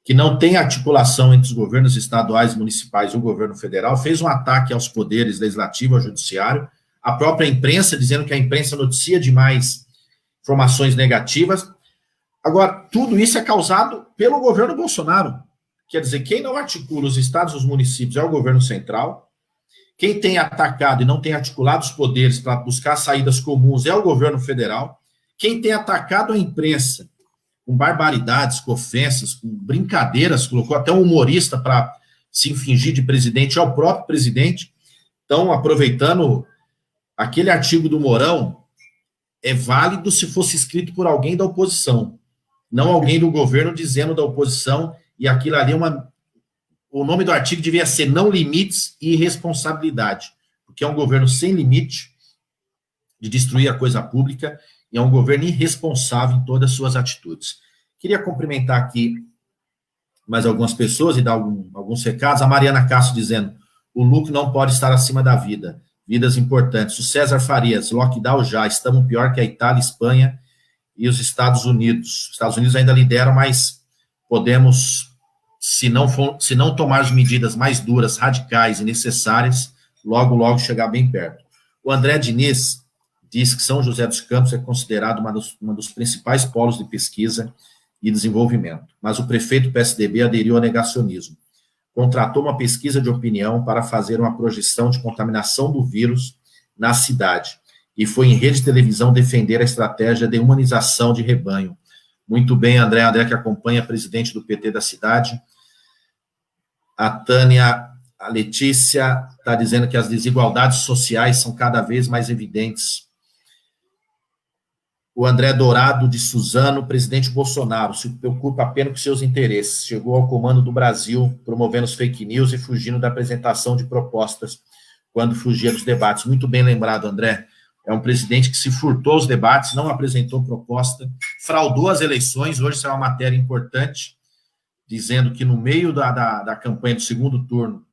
que não tem articulação entre os governos estaduais, municipais e o governo federal, fez um ataque aos poderes legislativo e judiciário, a própria imprensa, dizendo que a imprensa noticia demais informações negativas. Agora, tudo isso é causado pelo governo Bolsonaro. Quer dizer, quem não articula os estados e os municípios é o governo central, quem tem atacado e não tem articulado os poderes para buscar saídas comuns é o governo federal, quem tem atacado a imprensa com barbaridades, com ofensas, com brincadeiras, colocou até um humorista para se fingir de presidente, é o próprio presidente. Então, aproveitando, aquele artigo do Mourão é válido se fosse escrito por alguém da oposição, não alguém do governo dizendo da oposição, e aquilo ali o nome do artigo devia ser Não Limites e Irresponsabilidade, porque é um governo sem limite de destruir a coisa pública, e é um governo irresponsável em todas as suas atitudes. Queria cumprimentar aqui mais algumas pessoas e dar alguns recados. A Mariana Castro dizendo, o lucro não pode estar acima da vida. Vidas importantes. O César Farias, lockdown já, estamos pior que a Itália, Espanha e os Estados Unidos. Os Estados Unidos ainda lideram, mas podemos, se não tomarmos medidas mais duras, radicais e necessárias, logo, logo chegar bem perto. O André Diniz diz que São José dos Campos é considerado uma dos principais polos de pesquisa e desenvolvimento, mas o prefeito PSDB aderiu ao negacionismo. Contratou uma pesquisa de opinião para fazer uma projeção de contaminação do vírus na cidade e foi em rede de televisão defender a estratégia de humanização de rebanho. Muito bem, André que acompanha, presidente do PT da cidade. A Tânia, a Letícia está dizendo que as desigualdades sociais são cada vez mais evidentes. O André Dourado de Suzano, presidente Bolsonaro, se preocupa apenas com seus interesses. Chegou ao comando do Brasil, promovendo os fake news e fugindo da apresentação de propostas quando fugia dos debates. Muito bem lembrado, André. É um presidente que se furtou os debates, não apresentou proposta, fraudou as eleições. Hoje isso é uma matéria importante, dizendo que no meio da campanha do segundo turno,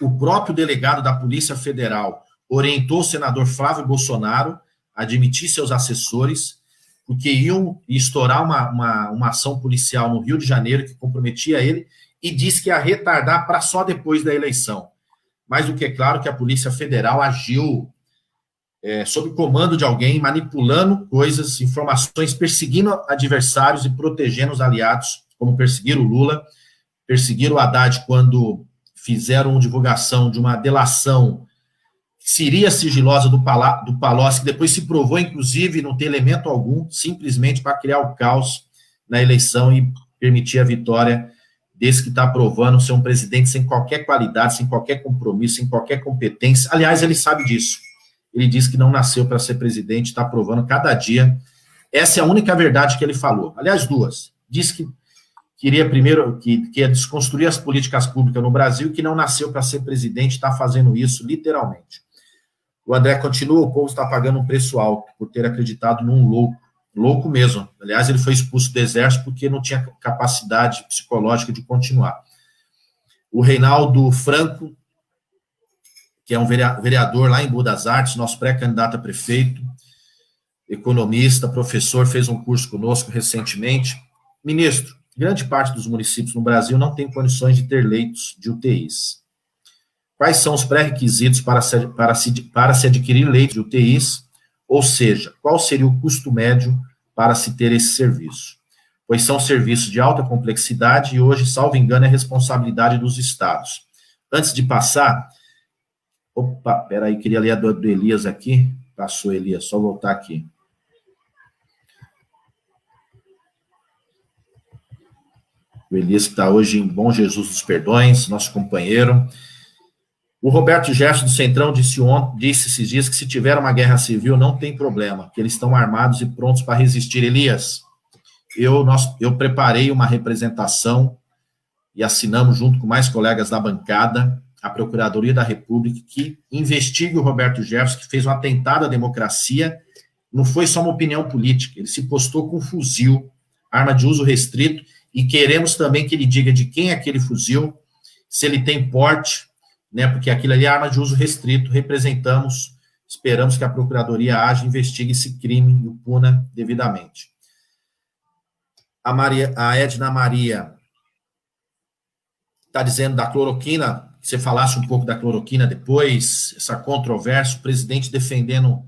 o próprio delegado da Polícia Federal orientou o senador Flávio Bolsonaro a admitir seus assessores, porque iam estourar uma ação policial no Rio de Janeiro que comprometia ele, e disse que ia retardar para só depois da eleição. Mais do que é claro que a Polícia Federal agiu sob o comando de alguém, manipulando coisas, informações, perseguindo adversários e protegendo os aliados, como perseguiram o Lula, perseguiram o Haddad quando fizeram divulgação de uma delação que seria sigilosa do Palocci, que depois se provou, inclusive, não ter elemento algum, simplesmente para criar o caos na eleição e permitir a vitória desse que está provando ser um presidente sem qualquer qualidade, sem qualquer compromisso, sem qualquer competência. Aliás, ele sabe disso. Ele disse que não nasceu para ser presidente, está provando cada dia. Essa é a única verdade que ele falou. Aliás, duas. Disse que queria primeiro, que ia desconstruir as políticas públicas no Brasil, e que não nasceu para ser presidente, está fazendo isso literalmente. O André continua, o povo está pagando um preço alto por ter acreditado num louco mesmo. Aliás, ele foi expulso do exército porque não tinha capacidade psicológica de continuar. O Reinaldo Franco, que é um vereador lá em Boa das Artes, nosso pré-candidato a prefeito, economista, professor, fez um curso conosco recentemente. Ministro, grande parte dos municípios no Brasil não tem condições de ter leitos de UTIs. Quais são os pré-requisitos para se adquirir leitos de UTIs? Ou seja, qual seria o custo médio para se ter esse serviço? Pois são serviços de alta complexidade e hoje, salvo engano, é responsabilidade dos estados. Antes de passar... Opa, peraí, queria ler a do Elias aqui. Passou, Elias, só voltar aqui. O Elias que está hoje em Bom Jesus dos Perdões, nosso companheiro. O Roberto Gerson do Centrão disse esses dias que se tiver uma guerra civil não tem problema, que eles estão armados e prontos para resistir. Elias, eu preparei uma representação e assinamos junto com mais colegas da bancada a Procuradoria da República que investigue o Roberto Jefferson, que fez um atentado à democracia. Não foi só uma opinião política, ele se postou com um fuzil, arma de uso restrito, e queremos também que ele diga de quem é aquele fuzil, se ele tem porte, né, porque aquilo ali é arma de uso restrito. Esperamos que a Procuradoria age, investigue esse crime e o puna devidamente. A Edna Maria está dizendo da cloroquina, que você falasse um pouco da cloroquina depois, essa controvérsia, o presidente defendendo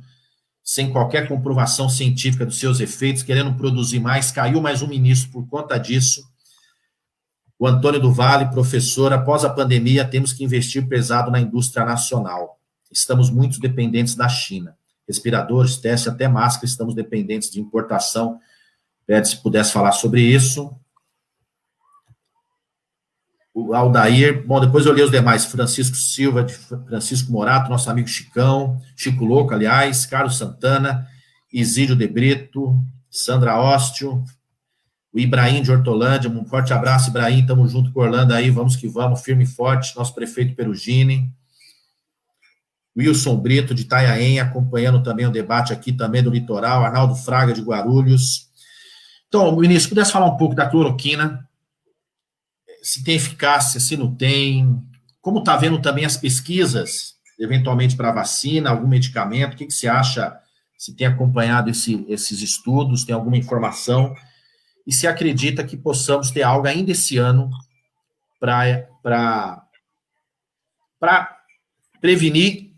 sem qualquer comprovação científica dos seus efeitos, querendo produzir mais, caiu mais um ministro por conta disso. O Antônio do Vale, professor, após a pandemia, temos que investir pesado na indústria nacional. Estamos muito dependentes da China. Respiradores, testes, até máscara, estamos dependentes de importação. Pede se pudesse falar sobre isso. O Aldair, bom, depois eu li os demais. Francisco Silva, Francisco Morato, nosso amigo Chicão, Chico Louco, aliás, Carlos Santana, Isídio de Brito, Sandra Óstio, o Ibrahim de Hortolândia, um forte abraço, Ibrahim, estamos junto com Orlando aí, vamos que vamos, firme e forte, nosso prefeito Perugini, Wilson Brito de Itanhaém, acompanhando também o debate aqui também do litoral, Arnaldo Fraga de Guarulhos. Então, ministro, pudesse falar um pouco da cloroquina, se tem eficácia, se não tem, como está vendo também as pesquisas, eventualmente para vacina, algum medicamento, o que você acha, se tem acompanhado esses estudos, tem alguma informação, e se acredita que possamos ter algo ainda esse ano para prevenir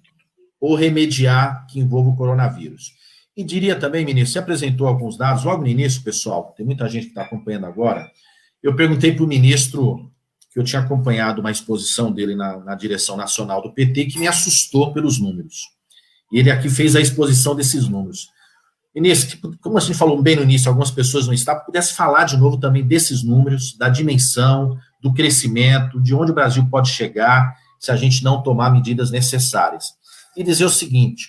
ou remediar que envolva o coronavírus. E diria também, ministro, você apresentou alguns dados, logo no início, pessoal, tem muita gente que está acompanhando agora, eu perguntei para o ministro, que eu tinha acompanhado uma exposição dele na direção nacional do PT, que me assustou pelos números. E ele aqui fez a exposição desses números. Ministro, como a gente falou bem no início, algumas pessoas não estavam, pudesse falar de novo também desses números, da dimensão, do crescimento, de onde o Brasil pode chegar se a gente não tomar medidas necessárias. E dizer o seguinte,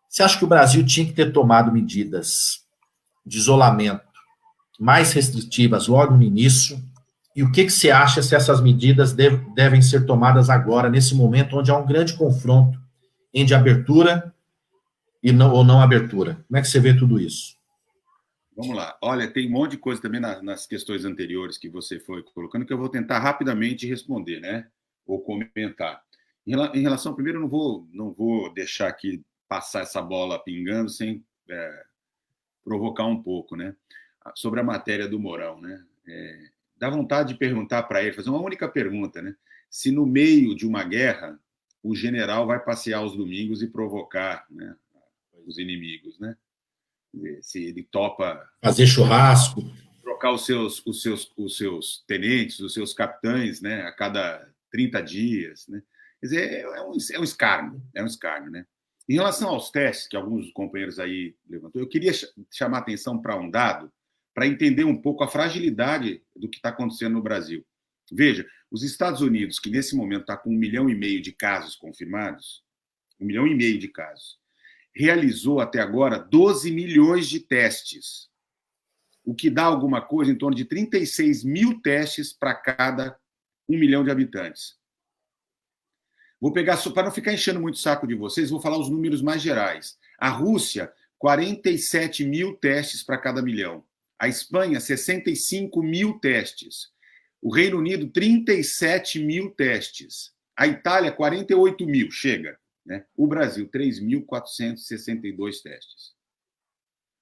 você acha que o Brasil tinha que ter tomado medidas de isolamento mais restritivas logo no início? E o que você acha se essas medidas devem ser tomadas agora, nesse momento onde há um grande confronto entre abertura ou não abertura? Como é que você vê tudo isso? Vamos lá. Olha, tem um monte de coisa também nas questões anteriores que você foi colocando que eu vou tentar rapidamente responder, né? Ou comentar. Em relação, primeiro, eu não vou deixar aqui passar essa bola pingando sem provocar um pouco, né? Sobre a matéria do Mourão, né? Dá vontade de perguntar para ele, fazer uma única pergunta, né? Se no meio de uma guerra o general vai passear aos domingos e provocar, né, os inimigos, né? Se ele topa fazer churrasco, trocar os seus tenentes, os seus capitães, né, a cada 30 dias, né? Quer dizer, é um escárnio, né? Em relação aos testes, que alguns companheiros aí levantou, eu queria chamar a atenção para um dado, para entender um pouco a fragilidade do que está acontecendo no Brasil. Veja, os Estados Unidos, que nesse momento está com 1,5 milhão de casos confirmados, 1,5 milhão de casos, realizou até agora 12 milhões de testes, o que dá alguma coisa em torno de 36 mil testes para cada 1 milhão de habitantes. Vou pegar, para não ficar enchendo muito o saco de vocês, vou falar os números mais gerais. A Rússia, 47 mil testes para cada milhão. A Espanha, 65 mil testes. O Reino Unido, 37 mil testes. A Itália, 48 mil, chega. Né? O Brasil, 3.462 testes.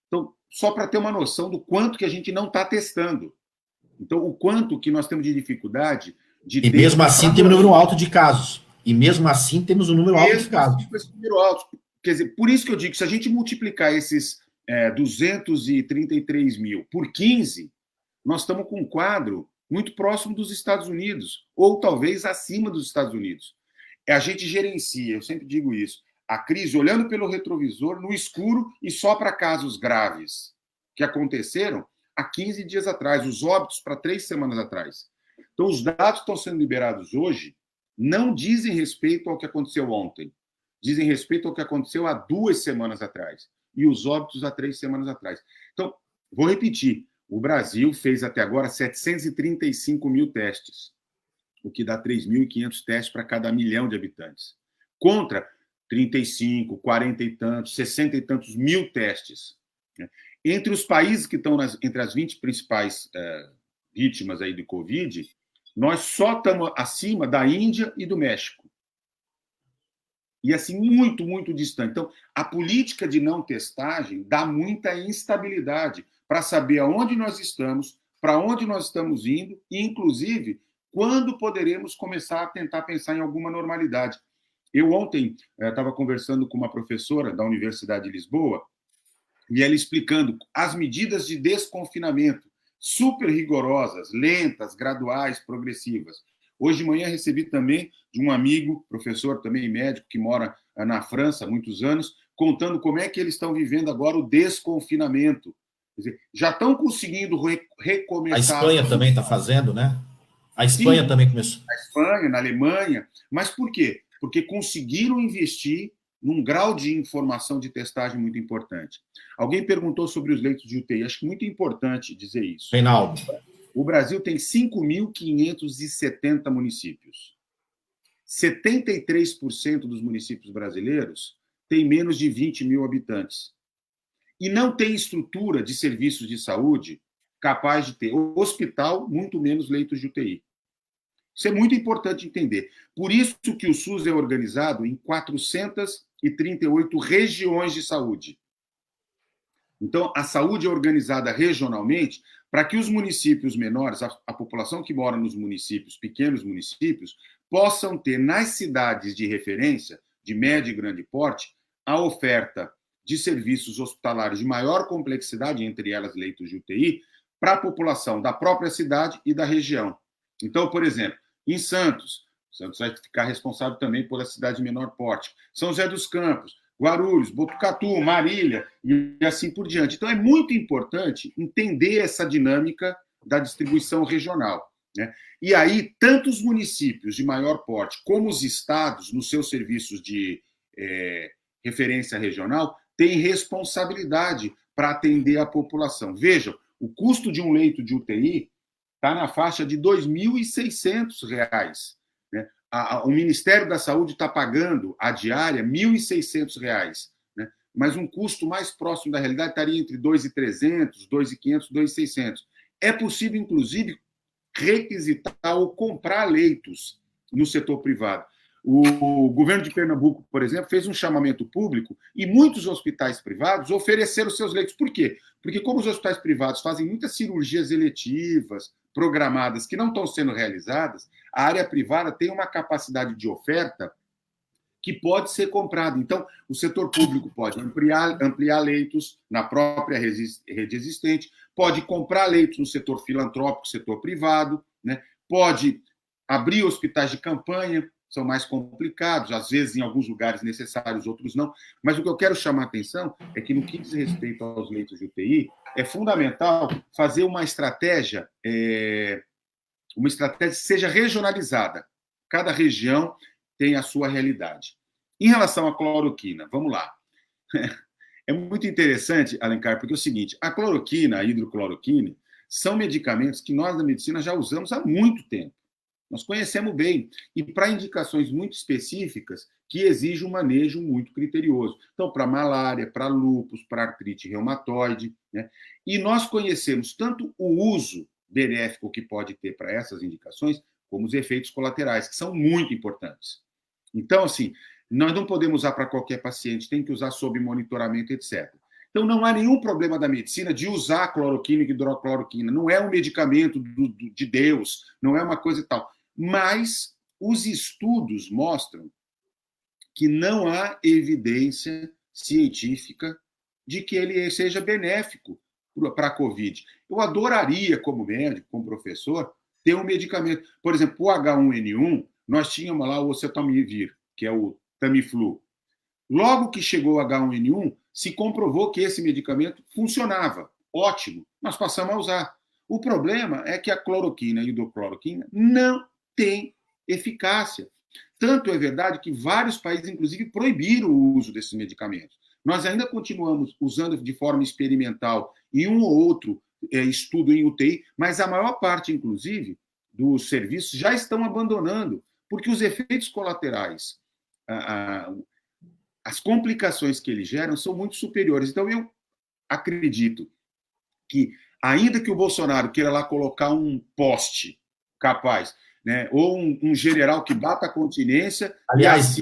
Então, só para ter uma noção do quanto que a gente não está testando. Então, o quanto que nós temos de dificuldade de e mesmo assim temos um número alto de casos. E mesmo assim temos um número alto de casos. Esse número alto. Quer dizer, por isso que eu digo, se a gente multiplicar esses 233 mil por 15, nós estamos com um quadro muito próximo dos Estados Unidos, ou talvez acima dos Estados Unidos. A gente gerencia, eu sempre digo isso, a crise olhando pelo retrovisor, no escuro e só para casos graves que aconteceram há 15 dias atrás, os óbitos para 3 semanas atrás. Então, os dados que estão sendo liberados hoje não dizem respeito ao que aconteceu ontem, dizem respeito ao que aconteceu há 2 semanas atrás, e os óbitos há 3 semanas atrás. Então, vou repetir, o Brasil fez até agora 735 mil testes, o que dá 3.500 testes para cada 1 milhão de habitantes, contra 35, 40 e tantos, 60 e tantos mil testes. Entre os países que estão entre as 20 principais vítimas aí de Covid, nós só estamos acima da Índia e do México. E assim, muito, muito distante. Então, a política de não testagem dá muita instabilidade para saber aonde nós estamos, para onde nós estamos indo e, inclusive, quando poderemos começar a tentar pensar em alguma normalidade. Eu ontem estava conversando com uma professora da Universidade de Lisboa e ela explicando as medidas de desconfinamento, super rigorosas, lentas, graduais, progressivas. Hoje de manhã recebi também de um amigo, professor também médico, que mora na França há muitos anos, contando como é que eles estão vivendo agora o desconfinamento. Quer dizer, já estão conseguindo recomeçar... A Espanha também está fazendo, né? A Espanha Sim, também começou. Na Espanha, na Alemanha. Mas por quê? Porque conseguiram investir num grau de informação de testagem muito importante. Alguém perguntou sobre os leitos de UTI. Acho que é muito importante dizer isso. Reinaldo. O Brasil tem 5.570 municípios. 73% dos municípios brasileiros têm menos de 20 mil habitantes. E não tem estrutura de serviços de saúde capaz de ter hospital, muito menos leitos de UTI. Isso é muito importante entender. Por isso que o SUS é organizado em 438 regiões de saúde. Então, a saúde é organizada regionalmente para que os municípios menores, a população que mora nos municípios, pequenos municípios, possam ter nas cidades de referência, de médio e grande porte, a oferta de serviços hospitalares de maior complexidade, entre elas leitos de UTI, para a população da própria cidade e da região. Então, por exemplo, em Santos vai ficar responsável também pela cidade de menor porte. São José dos Campos, Guarulhos, Botucatu, Marília e assim por diante. Então, é muito importante entender essa dinâmica da distribuição regional, né? E aí, tanto os municípios de maior porte como os estados, nos seus serviços de referência regional, têm responsabilidade para atender a população. Vejam, o custo de um leito de UTI está na faixa de R$ 2.600. Né? O Ministério da Saúde está pagando a diária R$ 1.600. Né? Mas um custo mais próximo da realidade estaria entre R$ 2.300, R$ 2.500, R$ 2.600. É possível, inclusive, requisitar ou comprar leitos no setor privado. O governo de Pernambuco, por exemplo, fez um chamamento público e muitos hospitais privados ofereceram seus leitos. Por quê? Porque como os hospitais privados fazem muitas cirurgias eletivas, programadas, que não estão sendo realizadas, a área privada tem uma capacidade de oferta que pode ser comprado. Então, o setor público pode ampliar leitos na própria rede existente, pode comprar leitos no setor filantrópico, setor privado, né? Pode abrir hospitais de campanha, são mais complicados, às vezes em alguns lugares necessários, outros não. Mas o que eu quero chamar a atenção é que, no que diz respeito aos leitos de UTI, é fundamental fazer uma estratégia que seja regionalizada. Cada região tem a sua realidade. Em relação à cloroquina, vamos lá. É muito interessante, Alencar, porque é o seguinte, a cloroquina, a hidrocloroquina, são medicamentos que nós, da medicina, já usamos há muito tempo. Nós conhecemos bem. E para indicações muito específicas que exigem um manejo muito criterioso. Então, para malária, para lúpus, para artrite reumatoide, né? E nós conhecemos tanto o uso benéfico que pode ter para essas indicações, como os efeitos colaterais, que são muito importantes. Então, assim, nós não podemos usar para qualquer paciente, tem que usar sob monitoramento, etc. Então, não há nenhum problema da medicina de usar cloroquina e hidrocloroquina. Não é um medicamento de Deus, não é uma coisa e tal. Mas os estudos mostram que não há evidência científica de que ele seja benéfico para a Covid. Eu adoraria, como médico, como professor, ter um medicamento. Por exemplo, o H1N1, nós tínhamos lá o oseltamivir, que é o Tamiflu. Logo que chegou o H1N1, se comprovou que esse medicamento funcionava. Ótimo, nós passamos a usar. O problema é que a cloroquina e a hidrocloroquina não têm eficácia. Tanto é verdade que vários países, inclusive, proibiram o uso desses medicamentos. Nós ainda continuamos usando de forma experimental em um ou outro estudo em UTI, mas a maior parte, inclusive, dos serviços já estão abandonando, porque os efeitos colaterais, as complicações que eles geram são muito superiores. Então, eu acredito que, ainda que o Bolsonaro queira lá colocar um poste capaz, né, ou um general que bata a continência... Aliás,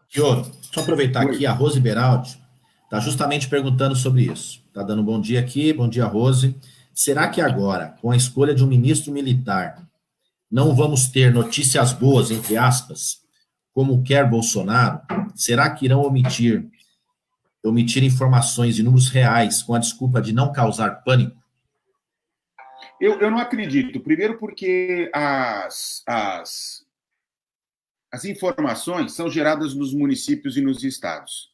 Chioro, só aproveitar aqui, a Rose Beraldi está justamente perguntando sobre isso. Está dando um bom dia aqui, bom dia, Rose. Será que agora, com a escolha de um ministro militar, não vamos ter notícias boas, entre aspas, como quer Bolsonaro? Será que irão omitir informações e números reais com a desculpa de não causar pânico? Eu não acredito. Primeiro porque as informações são geradas nos municípios e nos estados,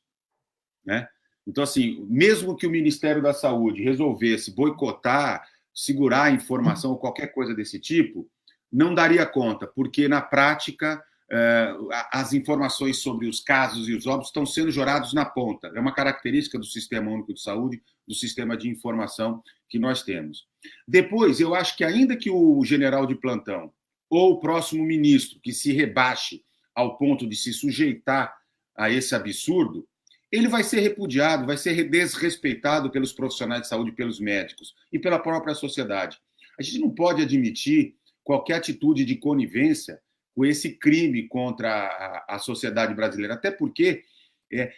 né? Então, assim, mesmo que o Ministério da Saúde resolvesse boicotar, segurar a informação ou qualquer coisa desse tipo, não daria conta, porque, na prática, as informações sobre os casos e os óbitos estão sendo gerados na ponta. É uma característica do Sistema Único de Saúde, do sistema de informação que nós temos. Depois, eu acho que ainda que o general de plantão ou o próximo ministro que se rebaixe ao ponto de se sujeitar a esse absurdo, ele vai ser repudiado, vai ser desrespeitado pelos profissionais de saúde, pelos médicos e pela própria sociedade. A gente não pode admitir qualquer atitude de conivência com esse crime contra a sociedade brasileira, até porque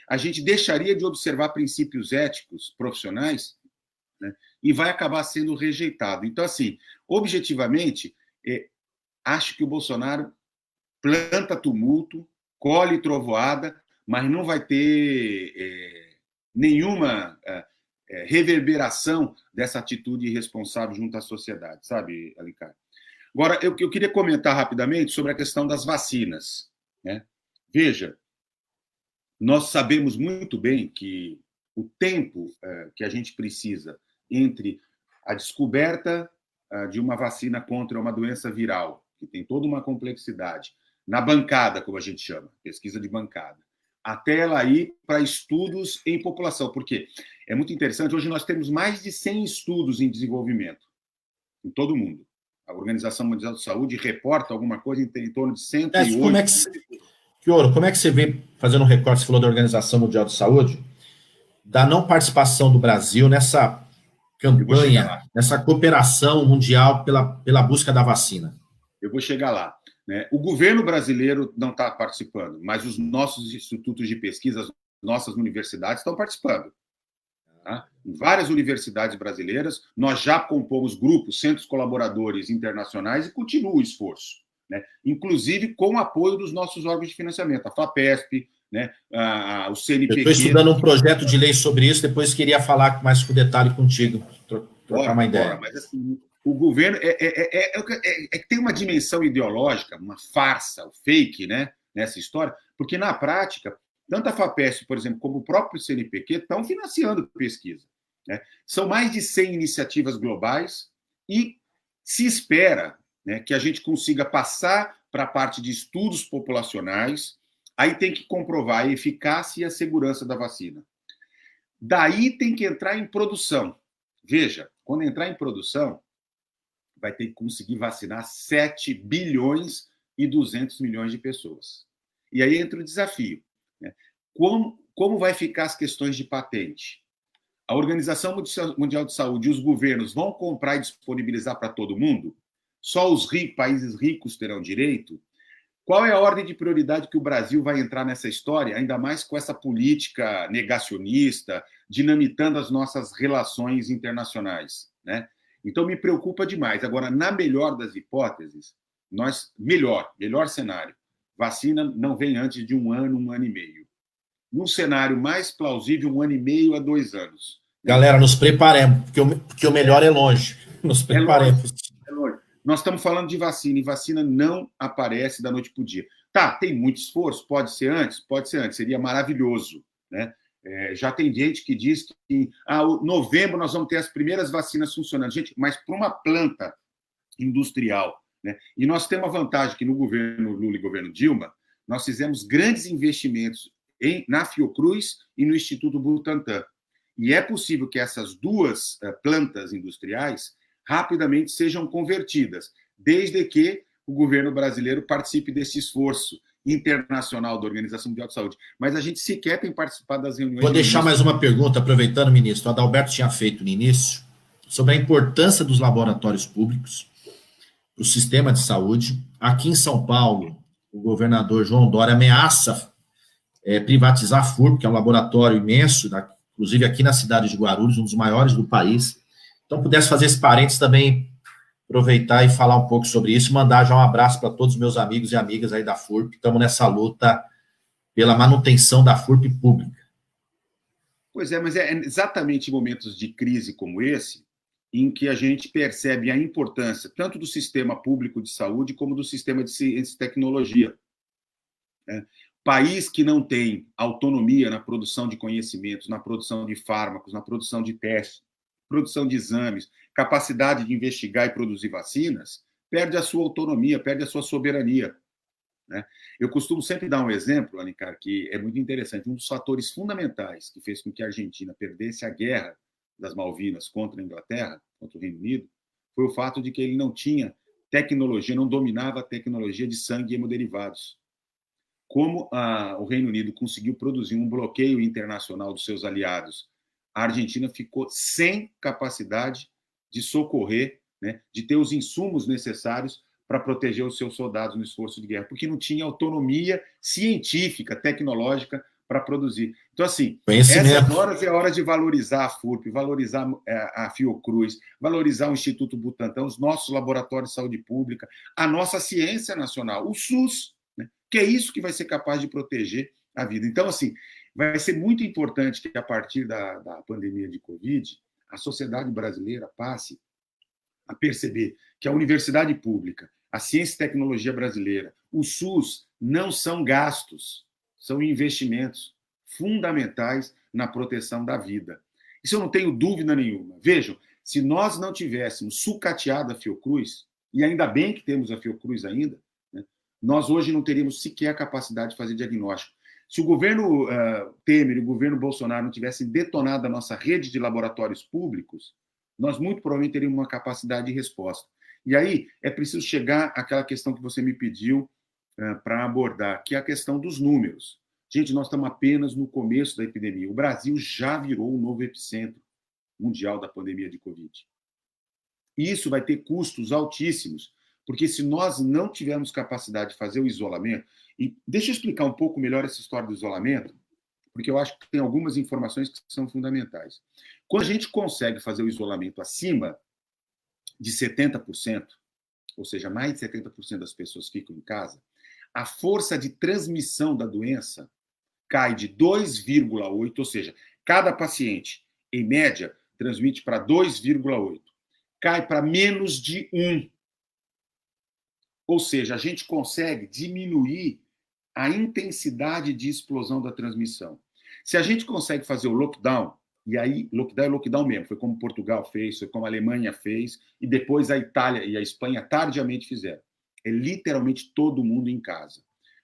a gente deixaria de observar princípios éticos profissionais, né, e vai acabar sendo rejeitado. Então, assim, objetivamente, acho que o Bolsonaro planta tumulto, colhe trovoada, mas não vai ter nenhuma reverberação dessa atitude irresponsável junto à sociedade, sabe, Alencar? Agora, eu queria comentar rapidamente sobre a questão das vacinas, né? Veja, nós sabemos muito bem que o tempo que a gente precisa entre a descoberta de uma vacina contra uma doença viral, que tem toda uma complexidade, na bancada, como a gente chama, pesquisa de bancada, até ela ir para estudos em população. Porque é muito interessante, hoje nós temos mais de 100 estudos em desenvolvimento, em todo o mundo. A Organização Mundial de Saúde reporta alguma coisa em torno de 108... Como é que você vê, fazendo um recorte, você falou da Organização Mundial de Saúde, da não participação do Brasil nessa campanha, nessa cooperação mundial pela busca da vacina? Eu vou chegar lá, né? O governo brasileiro não está participando, mas os nossos institutos de pesquisa, as nossas universidades estão participando. Tá? Em várias universidades brasileiras, nós já compomos grupos, centros colaboradores internacionais e continua o esforço, né? Inclusive com o apoio dos nossos órgãos de financiamento, a FAPESP, né? O Eu CNPq... estou estudando um projeto de lei sobre isso, depois queria falar mais com detalhe contigo, trocar uma ideia. Mas assim, o governo tem uma dimensão ideológica, uma farsa, o fake, né, nessa história, porque na prática, tanto a FAPESP, por exemplo, como o próprio CNPq estão financiando pesquisa, né? São mais de 100 iniciativas globais e se espera, né, que a gente consiga passar para a parte de estudos populacionais, aí tem que comprovar a eficácia e a segurança da vacina. Daí tem que entrar em produção. Veja, quando entrar em produção, vai ter que conseguir vacinar 7 bilhões e 200 milhões de pessoas. E aí entra o desafio, né? Como vai ficar as questões de patente? A Organização Mundial de Saúde e os governos vão comprar e disponibilizar para todo mundo? Só os países ricos terão direito? Qual é a ordem de prioridade que o Brasil vai entrar nessa história, ainda mais com essa política negacionista, dinamitando as nossas relações internacionais, né? Então, me preocupa demais. Agora, na melhor das hipóteses, melhor cenário, vacina não vem antes de um ano e meio. Num cenário mais plausível, 1 ano e meio a 2 anos. Galera, nos preparemos, porque o melhor é longe. Nos preparemos. É longe. Nós estamos falando de vacina, e vacina não aparece da noite para o dia. Tá, tem muito esforço, pode ser antes, seria maravilhoso, né? Já tem gente que diz que em novembro nós vamos ter as primeiras vacinas funcionando. Gente, mas para uma planta industrial, né? E nós temos a vantagem que no governo Lula e governo Dilma, nós fizemos grandes investimentos na Fiocruz e no Instituto Butantan. E é possível que essas duas plantas industriais rapidamente sejam convertidas, desde que o governo brasileiro participe desse esforço internacional da Organização Mundial de Saúde. Mas a gente sequer tem participado das reuniões... Vou deixar mais uma pergunta, aproveitando, ministro. O Adalberto tinha feito no início, sobre a importância dos laboratórios públicos para o sistema de saúde. Aqui em São Paulo, o governador João Dória ameaça privatizar a FURB, que é um laboratório imenso, inclusive aqui na cidade de Guarulhos, um dos maiores do país. Então, pudesse fazer esse parênteses também, aproveitar e falar um pouco sobre isso, mandar já um abraço para todos os meus amigos e amigas aí da FURB, que estamos nessa luta pela manutenção da FURB pública. Pois é, mas é exatamente em momentos de crise como esse em que a gente percebe a importância tanto do sistema público de saúde como do sistema de ciência e tecnologia. País que não tem autonomia na produção de conhecimentos, na produção de fármacos, na produção de testes, produção de exames, capacidade de investigar e produzir vacinas, perde a sua autonomia, perde a sua soberania, né? Eu costumo sempre dar um exemplo, Alencar, que é muito interessante. Um dos fatores fundamentais que fez com que a Argentina perdesse a guerra das Malvinas contra a Inglaterra, contra o Reino Unido, foi o fato de que ele não tinha tecnologia, não dominava a tecnologia de sangue e hemoderivados. Como o Reino Unido conseguiu produzir um bloqueio internacional dos seus aliados, a Argentina ficou sem capacidade de socorrer, né, de ter os insumos necessários para proteger os seus soldados no esforço de guerra, porque não tinha autonomia científica, tecnológica para produzir. Então, assim, essas horas é hora de valorizar a FURB, valorizar a Fiocruz, valorizar o Instituto Butantan, os nossos laboratórios de saúde pública, a nossa ciência nacional, o SUS, né, que é isso que vai ser capaz de proteger a vida. Então, assim, vai ser muito importante que, a partir da pandemia de Covid, a sociedade brasileira passe a perceber que a universidade pública, a ciência e tecnologia brasileira, o SUS, não são gastos, são investimentos fundamentais na proteção da vida. Isso eu não tenho dúvida nenhuma. Vejam, se nós não tivéssemos sucateado a Fiocruz, e ainda bem que temos a Fiocruz ainda, né, nós hoje não teríamos sequer a capacidade de fazer diagnóstico. Se o governo Temer e o governo Bolsonaro não tivessem detonado a nossa rede de laboratórios públicos, nós muito provavelmente teríamos uma capacidade de resposta. E aí é preciso chegar àquela questão que você me pediu para abordar, que é a questão dos números. Gente, nós estamos apenas no começo da epidemia. O Brasil já virou o novo epicentro mundial da pandemia de Covid. E isso vai ter custos altíssimos, porque se nós não tivermos capacidade de fazer o isolamento... E deixa eu explicar um pouco melhor essa história do isolamento, porque eu acho que tem algumas informações que são fundamentais. Quando a gente consegue fazer o isolamento acima de 70%, ou seja, mais de 70% das pessoas ficam em casa, a força de transmissão da doença cai de 2,8, ou seja, cada paciente, em média, transmite para 2,8. Cai para menos de 1. Ou seja, a gente consegue diminuir a intensidade de explosão da transmissão. Se a gente consegue fazer o lockdown, e aí lockdown é lockdown mesmo, foi como Portugal fez, foi como a Alemanha fez, e depois a Itália e a Espanha tardiamente fizeram. É literalmente todo mundo em casa.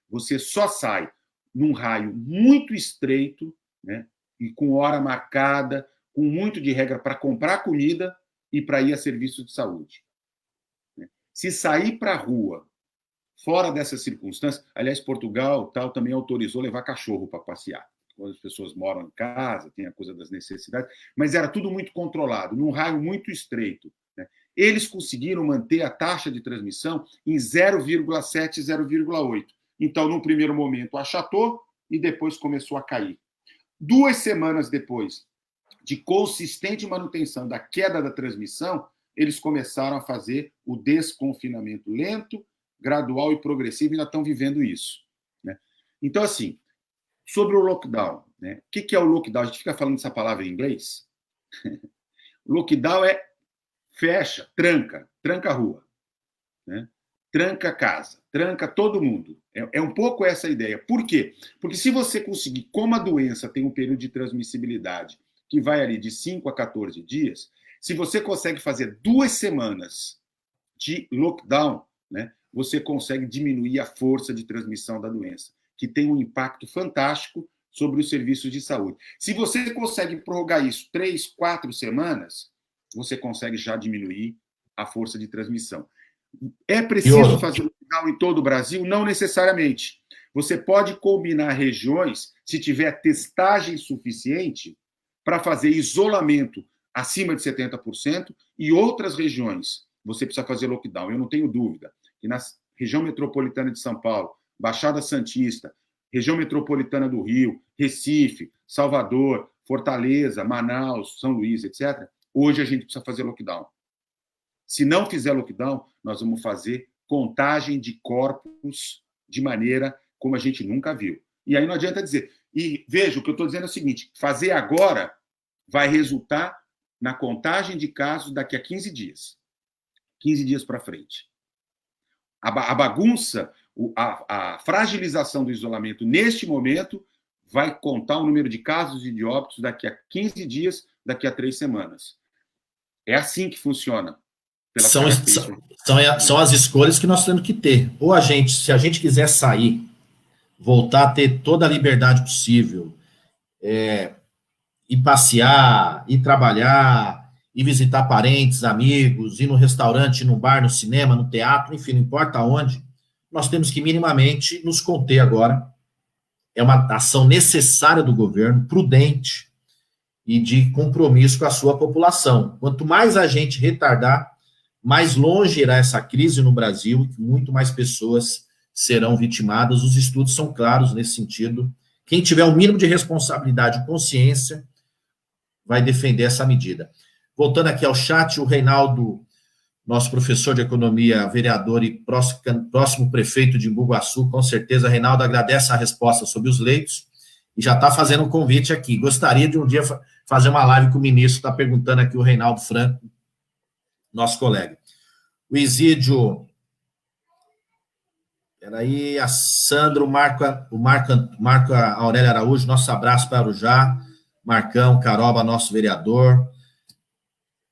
Você só sai num raio muito estreito, né, e com hora marcada, com muito de regra para comprar comida e para ir a serviço de saúde. Se sair para a rua, fora dessas circunstâncias, aliás, Portugal tal também autorizou levar cachorro para passear, quando as pessoas moram em casa, tem a coisa das necessidades, mas era tudo muito controlado, num raio muito estreito. Né? Eles conseguiram manter a taxa de transmissão em 0,7, 0,8. Então, no primeiro momento, achatou e depois começou a cair. 2 semanas depois de consistente manutenção da queda da transmissão, eles começaram a fazer o desconfinamento lento, gradual e progressivo, e ainda estão vivendo isso. Né? Então, assim, sobre o lockdown, né? O que é o lockdown? A gente fica falando essa palavra em inglês. Lockdown é fecha, tranca a rua, né? Tranca a casa, tranca todo mundo. É um pouco essa a ideia. Por quê? Porque se você conseguir, como a doença tem um período de transmissibilidade que vai ali de 5 a 14 dias, se você consegue fazer 2 semanas de lockdown, né, você consegue diminuir a força de transmissão da doença, que tem um impacto fantástico sobre os serviços de saúde. Se você consegue prorrogar isso 3, 4 semanas, você consegue já diminuir a força de transmissão. É preciso fazer lockdown em todo o Brasil? Não necessariamente. Você pode combinar regiões, se tiver testagem suficiente, para fazer isolamento acima de 70%, e outras regiões você precisa fazer lockdown. Eu não tenho dúvida que na região metropolitana de São Paulo, Baixada Santista, região metropolitana do Rio, Recife, Salvador, Fortaleza, Manaus, São Luís, etc., hoje a gente precisa fazer lockdown. Se não fizer lockdown, nós vamos fazer contagem de corpos de maneira como a gente nunca viu. E aí não adianta dizer. E veja, o que eu estou dizendo é o seguinte: fazer agora vai resultar na contagem de casos daqui a 15 dias. 15 dias para frente. A bagunça, a fragilização do isolamento neste momento vai contar o número de casos e de óbitos daqui a 15 dias, daqui a 3 semanas. É assim que funciona. São as escolhas que nós temos que ter. Ou se a gente quiser sair, voltar a ter toda a liberdade possível, ir passear, ir trabalhar, ir visitar parentes, amigos, ir no restaurante, no bar, no cinema, no teatro, enfim, não importa onde, nós temos que minimamente nos conter agora. É uma ação necessária do governo, prudente e de compromisso com a sua população. Quanto mais a gente retardar, mais longe irá essa crise no Brasil, e muito mais pessoas serão vitimadas. Os estudos são claros nesse sentido. Quem tiver o mínimo de responsabilidade e consciência vai defender essa medida. Voltando aqui ao chat, o Reinaldo, nosso professor de economia, vereador e próximo prefeito de Embu-Guaçu, com certeza, Reinaldo, agradece a resposta sobre os leitos e já está fazendo um convite aqui. Gostaria de um dia fazer uma live com o ministro, está perguntando aqui o Reinaldo Franco, nosso colega. O Isídio, peraí, a Sandro, o Marco Aurélio Araújo, nosso abraço para o Arujá, Marcão, Caroba, nosso vereador,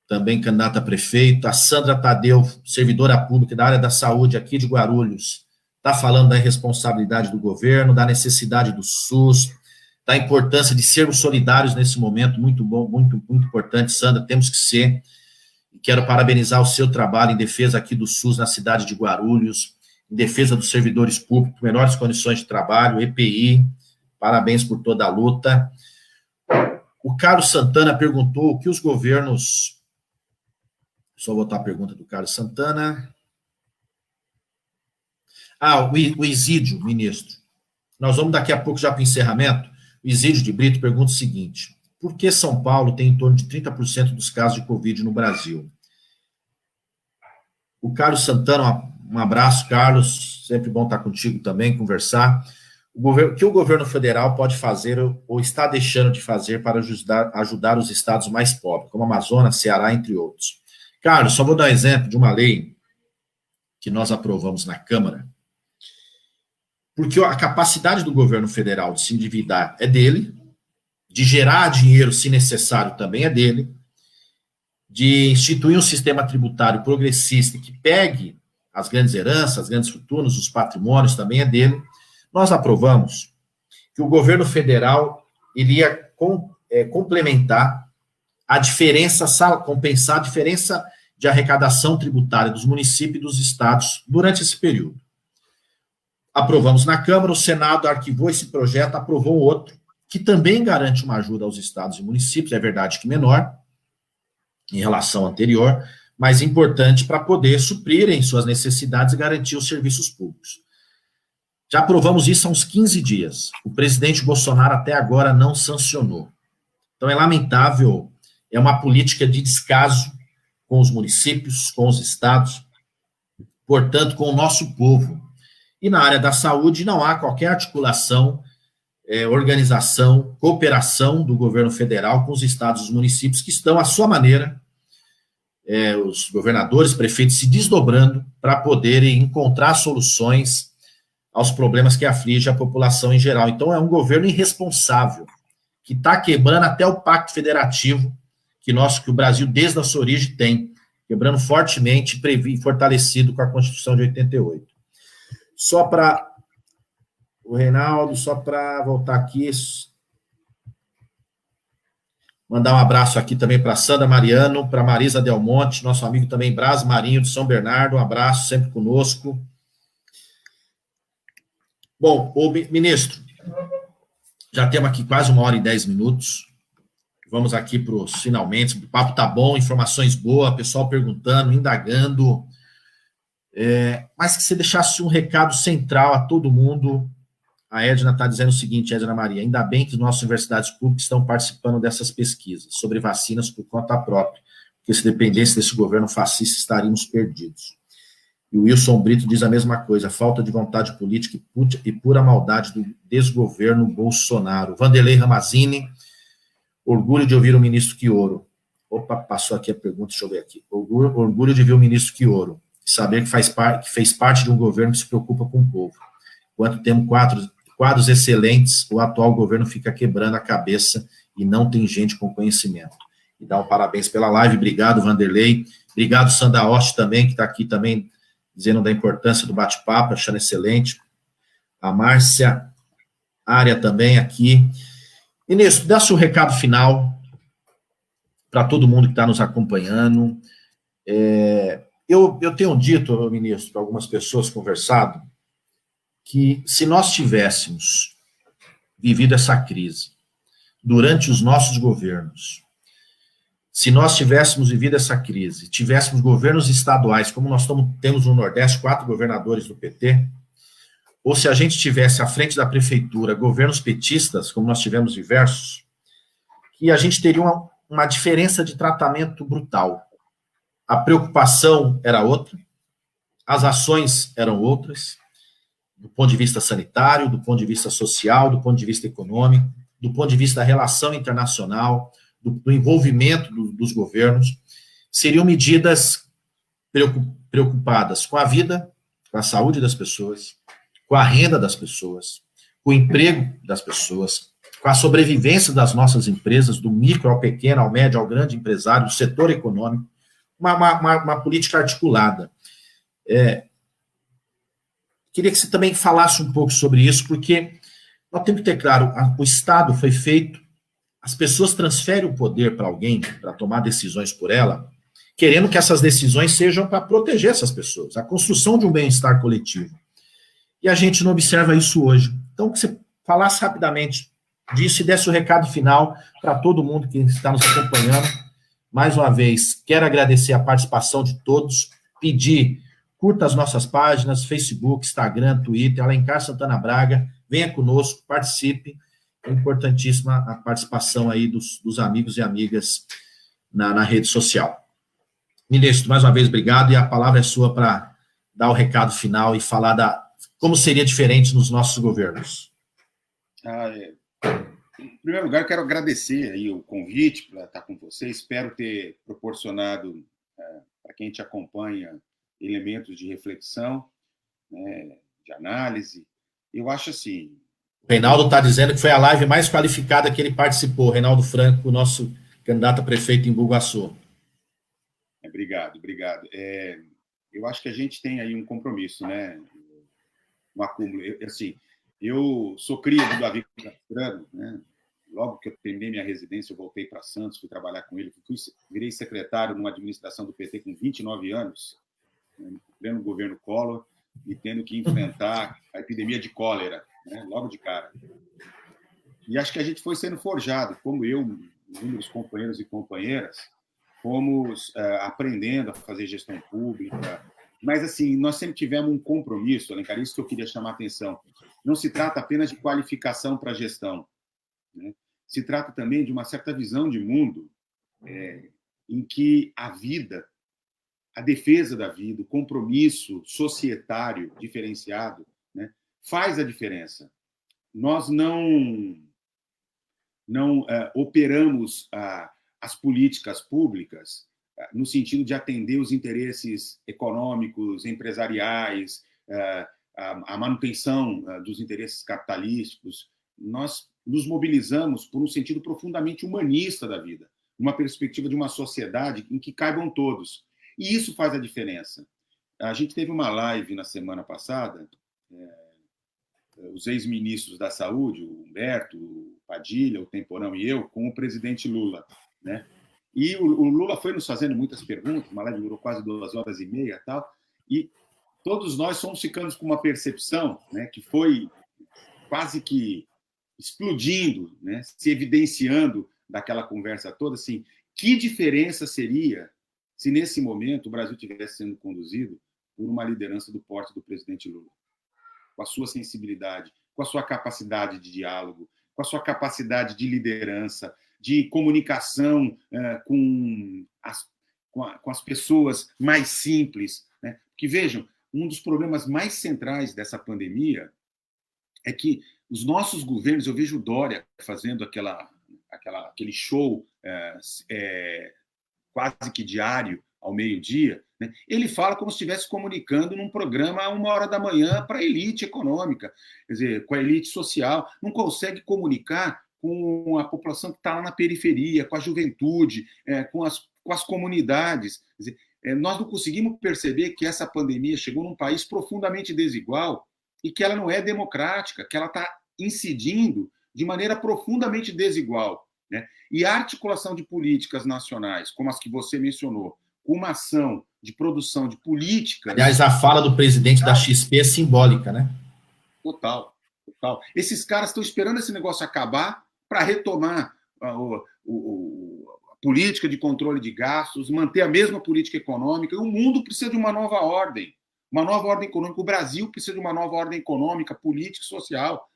também candidato a prefeito, a Sandra Tadeu, servidora pública da área da saúde aqui de Guarulhos, está falando da irresponsabilidade do governo, da necessidade do SUS, da importância de sermos solidários nesse momento, muito bom, muito importante, Sandra, temos que ser. Quero parabenizar o seu trabalho em defesa aqui do SUS na cidade de Guarulhos, em defesa dos servidores públicos, melhores condições de trabalho, EPI, parabéns por toda a luta. O Carlos Santana perguntou o que os governos... Só voltar a pergunta do Carlos Santana. O Isídio, ministro. Nós vamos daqui a pouco já para o encerramento. O Isídio de Brito pergunta o seguinte: por que São Paulo tem em torno de 30% dos casos de Covid no Brasil? O Carlos Santana, um abraço, Carlos, sempre bom estar contigo também, conversar. o que o governo federal pode fazer ou está deixando de fazer para ajudar os estados mais pobres, como Amazonas, Ceará, entre outros. Carlos, só vou dar um exemplo de uma lei que nós aprovamos na Câmara, porque a capacidade do governo federal de se endividar é dele, de gerar dinheiro, se necessário, também é dele, de instituir um sistema tributário progressista que pegue as grandes heranças, as grandes fortunas, os patrimônios, também é dele. Nós aprovamos que o governo federal iria complementar a diferença, compensar a diferença de arrecadação tributária dos municípios e dos estados durante esse período. Aprovamos na Câmara, o Senado arquivou esse projeto, aprovou outro, que também garante uma ajuda aos estados e municípios, é verdade que menor, em relação ao anterior, mas importante para poder suprirem suas necessidades e garantir os serviços públicos. Já aprovamos isso há uns 15 dias. O presidente Bolsonaro até agora não sancionou. Então é lamentável, é uma política de descaso com os municípios, com os estados, portanto, com o nosso povo. E na área da saúde não há qualquer articulação, organização, cooperação do governo federal com os estados e os municípios que estão, à sua maneira, os governadores, prefeitos se desdobrando para poderem encontrar soluções aos problemas que afligem a população em geral. Então, é um governo irresponsável, que está quebrando até o pacto federativo que o Brasil, desde a sua origem, tem, quebrando fortemente e fortalecido com a Constituição de 88. Só para o Reinaldo, só para voltar aqui, mandar um abraço aqui também para Sandra Mariano, para Marisa Del Monte, nosso amigo também Braz Marinho de São Bernardo, um abraço sempre conosco. Bom, ministro, já temos aqui quase 1h10. Vamos aqui para os finalmente. O papo tá bom, informações boas, pessoal perguntando, indagando. Mas que você deixasse um recado central a todo mundo. A Edna está dizendo o seguinte, Edna Maria, ainda bem que as nossas universidades públicas estão participando dessas pesquisas sobre vacinas por conta própria, porque se dependesse desse governo fascista, estaríamos perdidos. E o Wilson Brito diz a mesma coisa, falta de vontade política e pura maldade do desgoverno Bolsonaro. Vanderlei Ramazini, orgulho de ouvir o ministro Quioro. Opa, passou aqui a pergunta, deixa eu ver aqui. Orgulho de ver o ministro Quioro, saber que fez parte de um governo que se preocupa com o povo. Enquanto temos quadros excelentes, o atual governo fica quebrando a cabeça e não tem gente com conhecimento. E dá um parabéns pela live, obrigado, Vanderlei. Obrigado, Sandra Oste, também, que está aqui também, dizendo da importância do bate-papo, achando excelente. A Márcia Área também aqui. Ministro, dá seu recado final para todo mundo que está nos acompanhando. Eu tenho dito, ministro, para algumas pessoas conversado, que se nós tivéssemos vivido essa crise durante os nossos governos, se nós tivéssemos vivido essa crise, tivéssemos governos estaduais, como nós temos no Nordeste, 4 governadores do PT, ou se a gente tivesse à frente da prefeitura governos petistas, como nós tivemos diversos, que a gente teria uma diferença de tratamento brutal. A preocupação era outra, as ações eram outras, do ponto de vista sanitário, do ponto de vista social, do ponto de vista econômico, do ponto de vista da relação internacional, do envolvimento dos governos, seriam medidas preocupadas com a vida, com a saúde das pessoas, com a renda das pessoas, com o emprego das pessoas, com a sobrevivência das nossas empresas, do micro ao pequeno, ao médio, ao grande empresário, do setor econômico, uma política articulada. Queria que você também falasse um pouco sobre isso, porque nós temos que ter claro, o Estado foi feito, as pessoas transferem o poder para alguém, para tomar decisões por ela, querendo que essas decisões sejam para proteger essas pessoas, a construção de um bem-estar coletivo. E a gente não observa isso hoje. Então, que você falasse rapidamente disso e desse o recado final para todo mundo que está nos acompanhando. Mais uma vez, quero agradecer a participação de todos, pedir, curta as nossas páginas, Facebook, Instagram, Twitter, Alencar Santana Braga, venha conosco, participe. É importantíssima a participação aí dos amigos e amigas na rede social. Ministro, mais uma vez, obrigado, e a palavra é sua para dar o recado final e falar como seria diferente nos nossos governos. Em primeiro lugar, quero agradecer aí o convite para estar com você. Espero ter proporcionado para quem te acompanha elementos de reflexão, né, de análise. Eu acho assim. O Reinaldo está dizendo que foi a live mais qualificada que ele participou. Reinaldo Franco, nosso candidato a prefeito em Bugaçu. Obrigado, obrigado. Eu acho que a gente tem aí um compromisso, né? Um acúmulo. Eu sou cria do Davi Castrano, né? Logo que eu terminei minha residência, eu voltei para Santos, fui trabalhar com ele, virei secretário numa administração do PT com 29 anos, né, no pleno governo Collor, e tendo que enfrentar a epidemia de cólera, né, logo de cara. E acho que a gente foi sendo forjado, como eu, inúmeros companheiros e companheiras, fomos aprendendo a fazer gestão pública. Mas, assim, nós sempre tivemos um compromisso, Alencar, isso que eu queria chamar a atenção. Não se trata apenas de qualificação para a gestão, né? Se trata também de uma certa visão de mundo em que a vida, a defesa da vida, o compromisso societário diferenciado, né, faz a diferença. Nós não operamos as políticas públicas no sentido de atender os interesses econômicos, empresariais, a manutenção dos interesses capitalísticos. Nós nos mobilizamos por um sentido profundamente humanista da vida, uma perspectiva de uma sociedade em que caibam todos. E isso faz a diferença. A gente teve uma live na semana passada, os ex-ministros da Saúde, o Humberto, o Padilha, o Temporão e eu, com o presidente Lula, né? E o Lula foi nos fazendo muitas perguntas, uma live durou quase 2 horas e meia, tal, e todos nós fomos ficando com uma percepção, né, que foi quase que explodindo, né, se evidenciando daquela conversa toda, assim, que diferença seria se nesse momento o Brasil estivesse sendo conduzido por uma liderança do porte do presidente Lula, com a sua sensibilidade, com a sua capacidade de diálogo, com a sua capacidade de liderança, de comunicação com as pessoas mais simples, né? Porque, vejam, um dos problemas mais centrais dessa pandemia é que os nossos governos, eu vejo o Dória fazendo aquele show quase que diário, ao meio-dia, né? Ele fala como se estivesse comunicando num programa a 1 hora da manhã para a elite econômica, quer dizer, com a elite social, não consegue comunicar com a população que está lá na periferia, com a juventude, com as comunidades. Quer dizer, nós não conseguimos perceber que essa pandemia chegou num país profundamente desigual e que ela não é democrática, que ela está incidindo de maneira profundamente desigual, né? E a articulação de políticas nacionais, como as que você mencionou, com uma ação de produção de políticas... Aliás, a fala do presidente da XP é simbólica, né? Total, total. Esses caras estão esperando esse negócio acabar para retomar a política de controle de gastos, manter a mesma política econômica. E o mundo precisa de uma nova ordem econômica. O Brasil precisa de uma nova ordem econômica, política e social.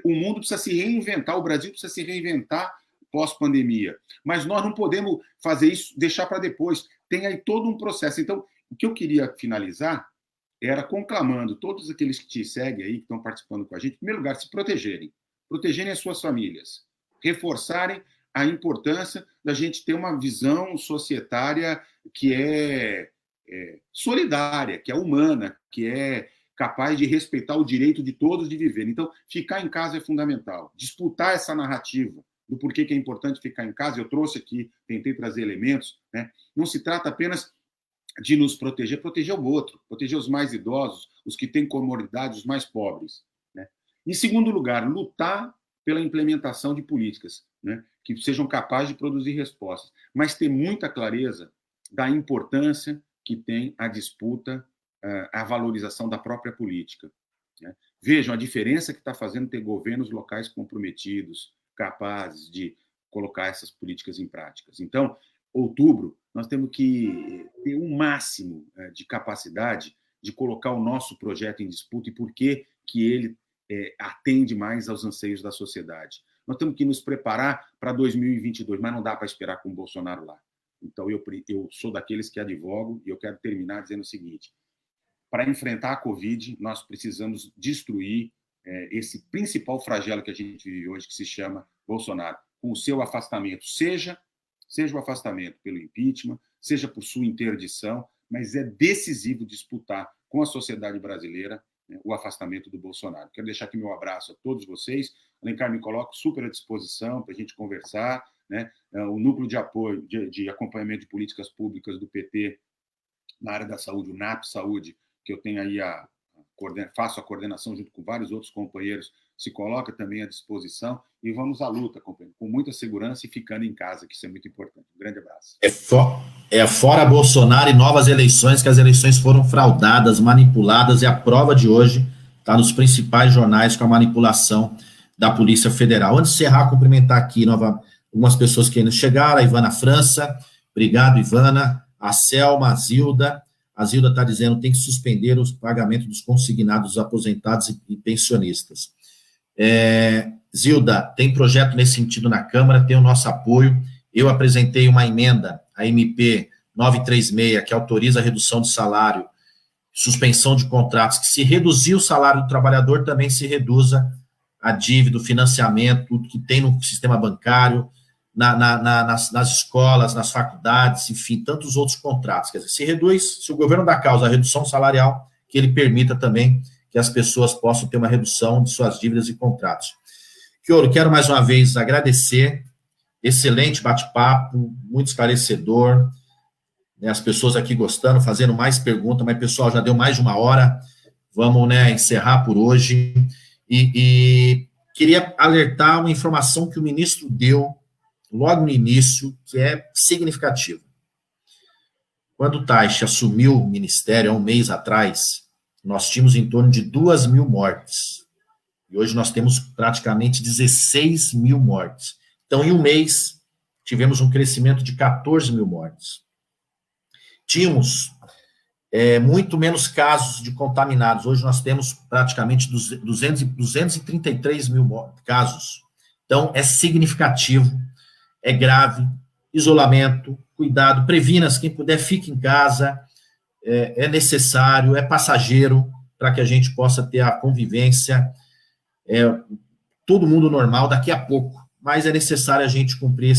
O mundo precisa se reinventar, o Brasil precisa se reinventar pós-pandemia. Mas nós não podemos fazer isso, deixar para depois. Tem aí todo um processo. Então, o que eu queria finalizar era conclamando todos aqueles que te seguem aí, que estão participando com a gente, em primeiro lugar, se protegerem as suas famílias, reforçarem a importância da gente ter uma visão societária que é solidária, que é humana, que é capaz de respeitar o direito de todos de viver. Então, ficar em casa é fundamental. Disputar essa narrativa do porquê que é importante ficar em casa, eu trouxe aqui, tentei trazer elementos, né? Não se trata apenas de nos proteger o outro, proteger os mais idosos, os que têm comorbidades, os mais pobres, né? Em segundo lugar, lutar pela implementação de políticas, né, que sejam capazes de produzir respostas, mas ter muita clareza da importância que tem a disputa, a valorização da própria política, né? Vejam a diferença que está fazendo ter governos locais comprometidos, capazes de colocar essas políticas em práticas. Então, outubro, nós temos que ter um máximo de capacidade de colocar o nosso projeto em disputa e por que ele atende mais aos anseios da sociedade. Nós temos que nos preparar para 2022, mas não dá para esperar com o Bolsonaro lá. Então, eu sou daqueles que advogam e eu quero terminar dizendo o seguinte: para enfrentar a Covid, nós precisamos destruir esse principal flagelo que a gente vive hoje, que se chama Bolsonaro, com o seu afastamento, seja o afastamento pelo impeachment, seja por sua interdição, mas é decisivo disputar com a sociedade brasileira, né, o afastamento do Bolsonaro. Quero deixar aqui meu abraço a todos vocês. Alencar, me coloco super à disposição para a gente conversar, né? O núcleo de apoio, de acompanhamento de políticas públicas do PT na área da saúde, o NAP Saúde, que eu tenho aí faço a coordenação junto com vários outros companheiros, se coloca também à disposição, e vamos à luta, companheiro, com muita segurança e ficando em casa, que isso é muito importante. Um grande abraço. Fora Bolsonaro e novas eleições, que as eleições foram fraudadas, manipuladas, e a prova de hoje está nos principais jornais com a manipulação da Polícia Federal. Antes de encerrar, cumprimentar aqui algumas pessoas que ainda chegaram, a Ivana França, obrigado, Ivana, a Selma, a Zilda está dizendo que tem que suspender os pagamentos dos consignados, dos aposentados e pensionistas. Zilda, tem projeto nesse sentido na Câmara, tem o nosso apoio. Eu apresentei uma emenda, a MP 936, que autoriza a redução de salário, suspensão de contratos, que se reduzir o salário do trabalhador, também se reduza a dívida, o financiamento, tudo que tem no sistema bancário, nas escolas, nas faculdades, enfim, tantos outros contratos. Quer dizer, se reduz, se o governo dá causa à redução salarial, que ele permita também que as pessoas possam ter uma redução de suas dívidas e contratos. Chioro, quero mais uma vez agradecer, excelente bate-papo, muito esclarecedor, né, as pessoas aqui gostando, fazendo mais perguntas, mas, pessoal, já deu mais de uma hora, vamos, né, encerrar por hoje, e queria alertar uma informação que o ministro deu logo no início, que é significativa. Quando o Taixe assumiu o ministério, há um mês atrás, nós tínhamos em torno de 2.000 mortes. E hoje nós temos praticamente 16.000 mortes. Então, em um mês, tivemos um crescimento de 14.000 mortes. Tínhamos muito menos casos de contaminados. Hoje nós temos praticamente 233.000 casos. Então, é significativo. É grave, isolamento, cuidado, previna-se, quem puder, fique em casa, é necessário, é passageiro, para que a gente possa ter a convivência, todo mundo normal daqui a pouco, mas é necessário a gente cumprir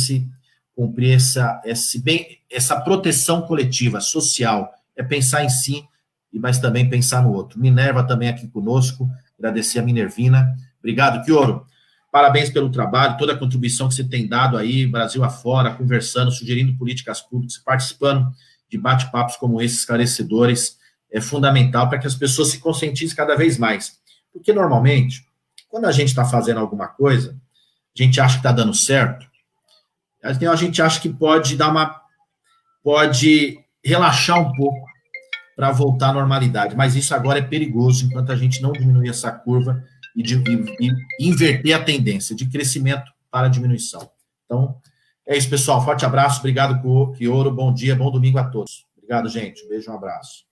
essa proteção coletiva, social, é pensar em si, mas também pensar no outro. Minerva também aqui conosco, agradecer a Minervina, obrigado, Chioro. Parabéns pelo trabalho, toda a contribuição que você tem dado aí, Brasil afora, conversando, sugerindo políticas públicas, participando de bate-papos como esses, esclarecedores, é fundamental para que as pessoas se conscientizem cada vez mais. Porque, normalmente, quando a gente está fazendo alguma coisa, a gente acha que está dando certo, a gente acha que pode relaxar um pouco para voltar à normalidade, mas isso agora é perigoso, enquanto a gente não diminuir essa curva e inverter a tendência de crescimento para diminuição. Então, é isso, pessoal. Forte abraço, obrigado, Chioro, bom dia, bom domingo a todos. Obrigado, gente. Um beijo, um abraço.